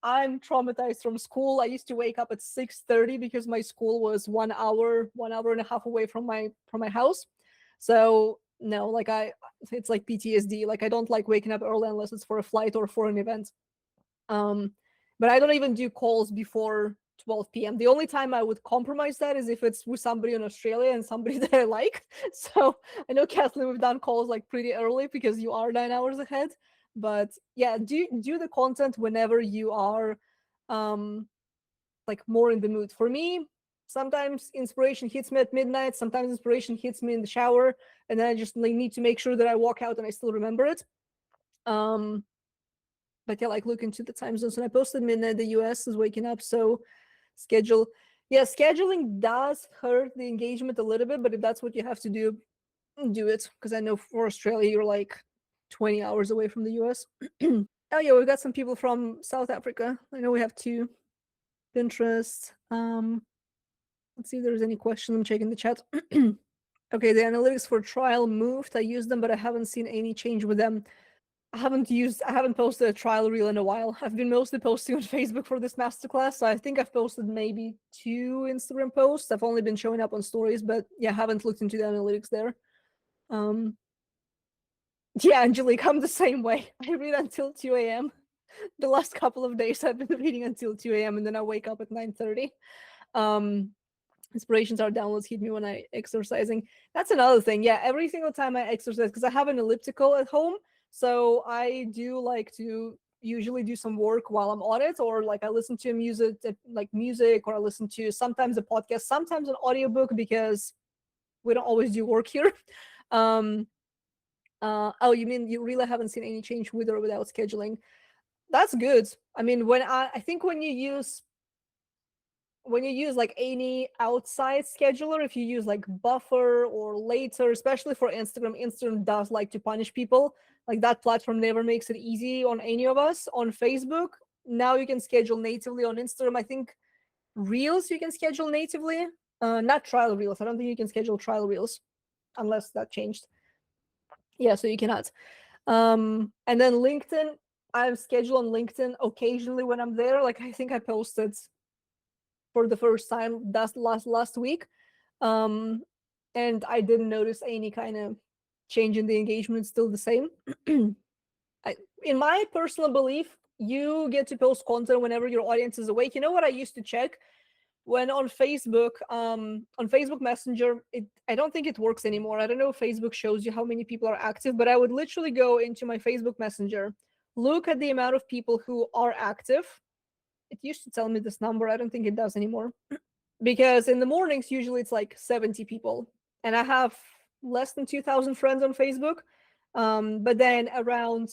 I'm traumatized from school. I used to wake up at 6:30 because my school was 1 hour and a half away from my house. So no, like it's like PTSD. Like I don't like waking up early unless it's for a flight or for an event. But I don't even do calls before 12 p.m. The only time I would compromise that is if it's with somebody in Australia and somebody that I like. So I know, Kathleen, we've done calls like pretty early because you are 9 hours ahead. But yeah, do the content whenever you are like more in the mood. For me, sometimes inspiration hits me at midnight, sometimes inspiration hits me in the shower, and then I just like, need to make sure that I walk out and I still remember it. But yeah, like look into the time zones. And I posted midnight, the US is waking up, so schedule. Yeah, scheduling does hurt the engagement a little bit, but if that's what you have to do it. Because I know for Australia, you're like 20 hours away from the US. Oh yeah, we've got some people from South Africa. I know we have 2. Pinterest. Let's see if there's any questions. I'm checking the chat. Okay, the analytics for trial moved. I used them, but I haven't seen any change with them. I haven't posted a trial reel in a while. I've been mostly posting on Facebook for this masterclass. So I think I've posted maybe 2 Instagram posts. I've only been showing up on stories, but yeah, haven't looked into the analytics there. Yeah, Angelique, I'm the same way. I read until 2 a.m. The last couple of days I've been reading until 2 a.m. and then I wake up at 9:30. Inspirations are downloads hit me when I exercising. That's another thing. Yeah, every single time I exercise, because I have an elliptical at home, so I do like to usually do some work while I'm on it, or like I listen to music, or I listen to sometimes a podcast, sometimes an audiobook, because we don't always do work here. Oh, you mean you really haven't seen any change with or without scheduling? That's good. I mean, I think when you use like any outside scheduler, if you use like Buffer or Later, especially for Instagram does like to punish people. Like that platform never makes it easy on any of us. On Facebook, now you can schedule natively. On Instagram, I think Reels you can schedule natively. Not trial reels. I don't think you can schedule trial reels unless that changed. Yeah, so you cannot. And then LinkedIn, I'm scheduled on LinkedIn occasionally when I'm there. Like I think I posted for the first time that's last week. And I didn't notice any kind of change in the engagement. It's still the same. In my personal belief, you get to post content whenever your audience is awake. You know what I used to check? When on Facebook Messenger, I don't think it works anymore. I don't know if Facebook shows you how many people are active, but I would literally go into my Facebook Messenger, look at the amount of people who are active. It used to tell me this number. I don't think it does anymore. because in the mornings usually it's like 70 people, and I have less than 2,000 friends on Facebook. But then around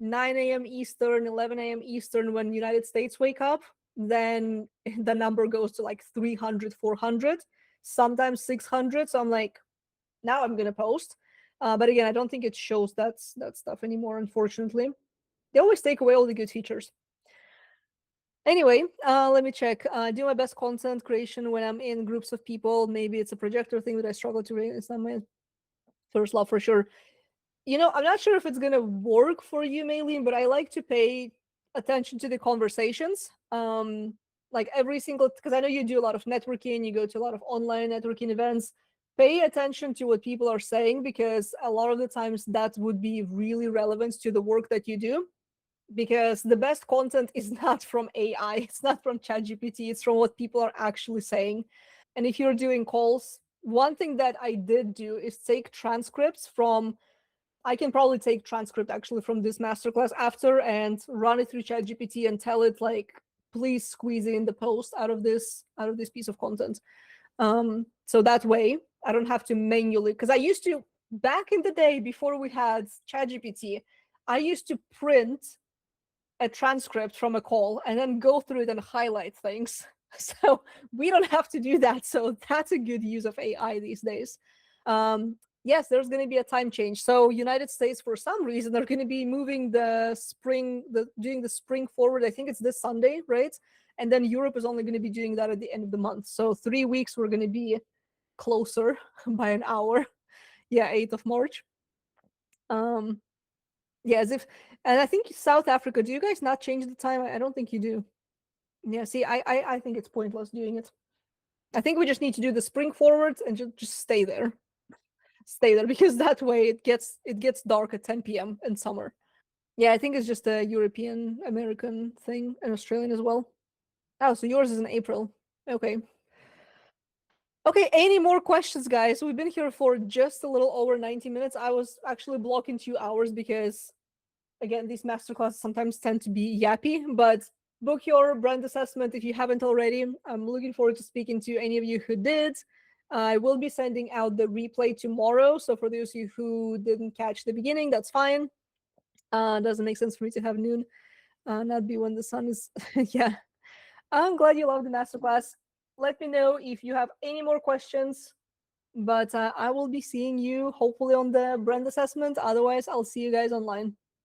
9 a.m. Eastern, 11 a.m. Eastern, when United States wake up, then the number goes to like 300, 400, sometimes 600. So I'm like, now I'm gonna post. But again, I don't think it shows that stuff anymore, unfortunately. They always take away all the good features. Anyway, let me check. Do my best content creation when I'm in groups of people. Maybe it's a projector thing that I struggle to read. It's not my first love for sure. I'm not sure if it's gonna work for you, Maylene, but I like to pay attention to the conversations. Like every single, because I know you do a lot of networking, you go to a lot of online networking events. Pay attention to what people are saying, because a lot of the times that would be really relevant to the work that you do. Because the best content is not from AI, it's not from ChatGPT, it's from what people are actually saying. And if you're doing calls, one thing that I did do is take transcripts from, I can probably take transcript actually from this masterclass after and run it through ChatGPT and tell it like, please squeeze in the post out of this piece of content. So that way I don't have to manually, because I used to, back in the day before we had ChatGPT, I used to print a transcript from a call and then go through it and highlight things. So we don't have to do that. So that's a good use of AI these days. Yes, there's going to be a time change. So United States, for some reason, they're going to be moving doing the spring forward. I think it's this Sunday, right? And then Europe is only going to be doing that at the end of the month. So 3 weeks, we're going to be closer by an hour. Yeah, 8th of March. Yeah, and I think South Africa, do you guys not change the time? I don't think you do. Yeah, see, I think it's pointless doing it. I think we just need to do the spring forwards and just stay there. Stay there, because that way it gets dark at 10 p.m. in summer. Yeah, I think it's just a European American thing, and Australian as well. Oh, so yours is in April. Okay. Okay, any more questions, guys? We've been here for just a little over 90 minutes. I was actually blocking 2 hours because, again, these masterclasses sometimes tend to be yappy, but book your brand assessment if you haven't already. I'm looking forward to speaking to any of you who did. I will be sending out the replay tomorrow. So for those of you who didn't catch the beginning, that's fine. Doesn't make sense for me to have noon, not be when the sun is, yeah. I'm glad you loved the masterclass. Let me know if you have any more questions, but I will be seeing you hopefully on the brand assessment. Otherwise, I'll see you guys online.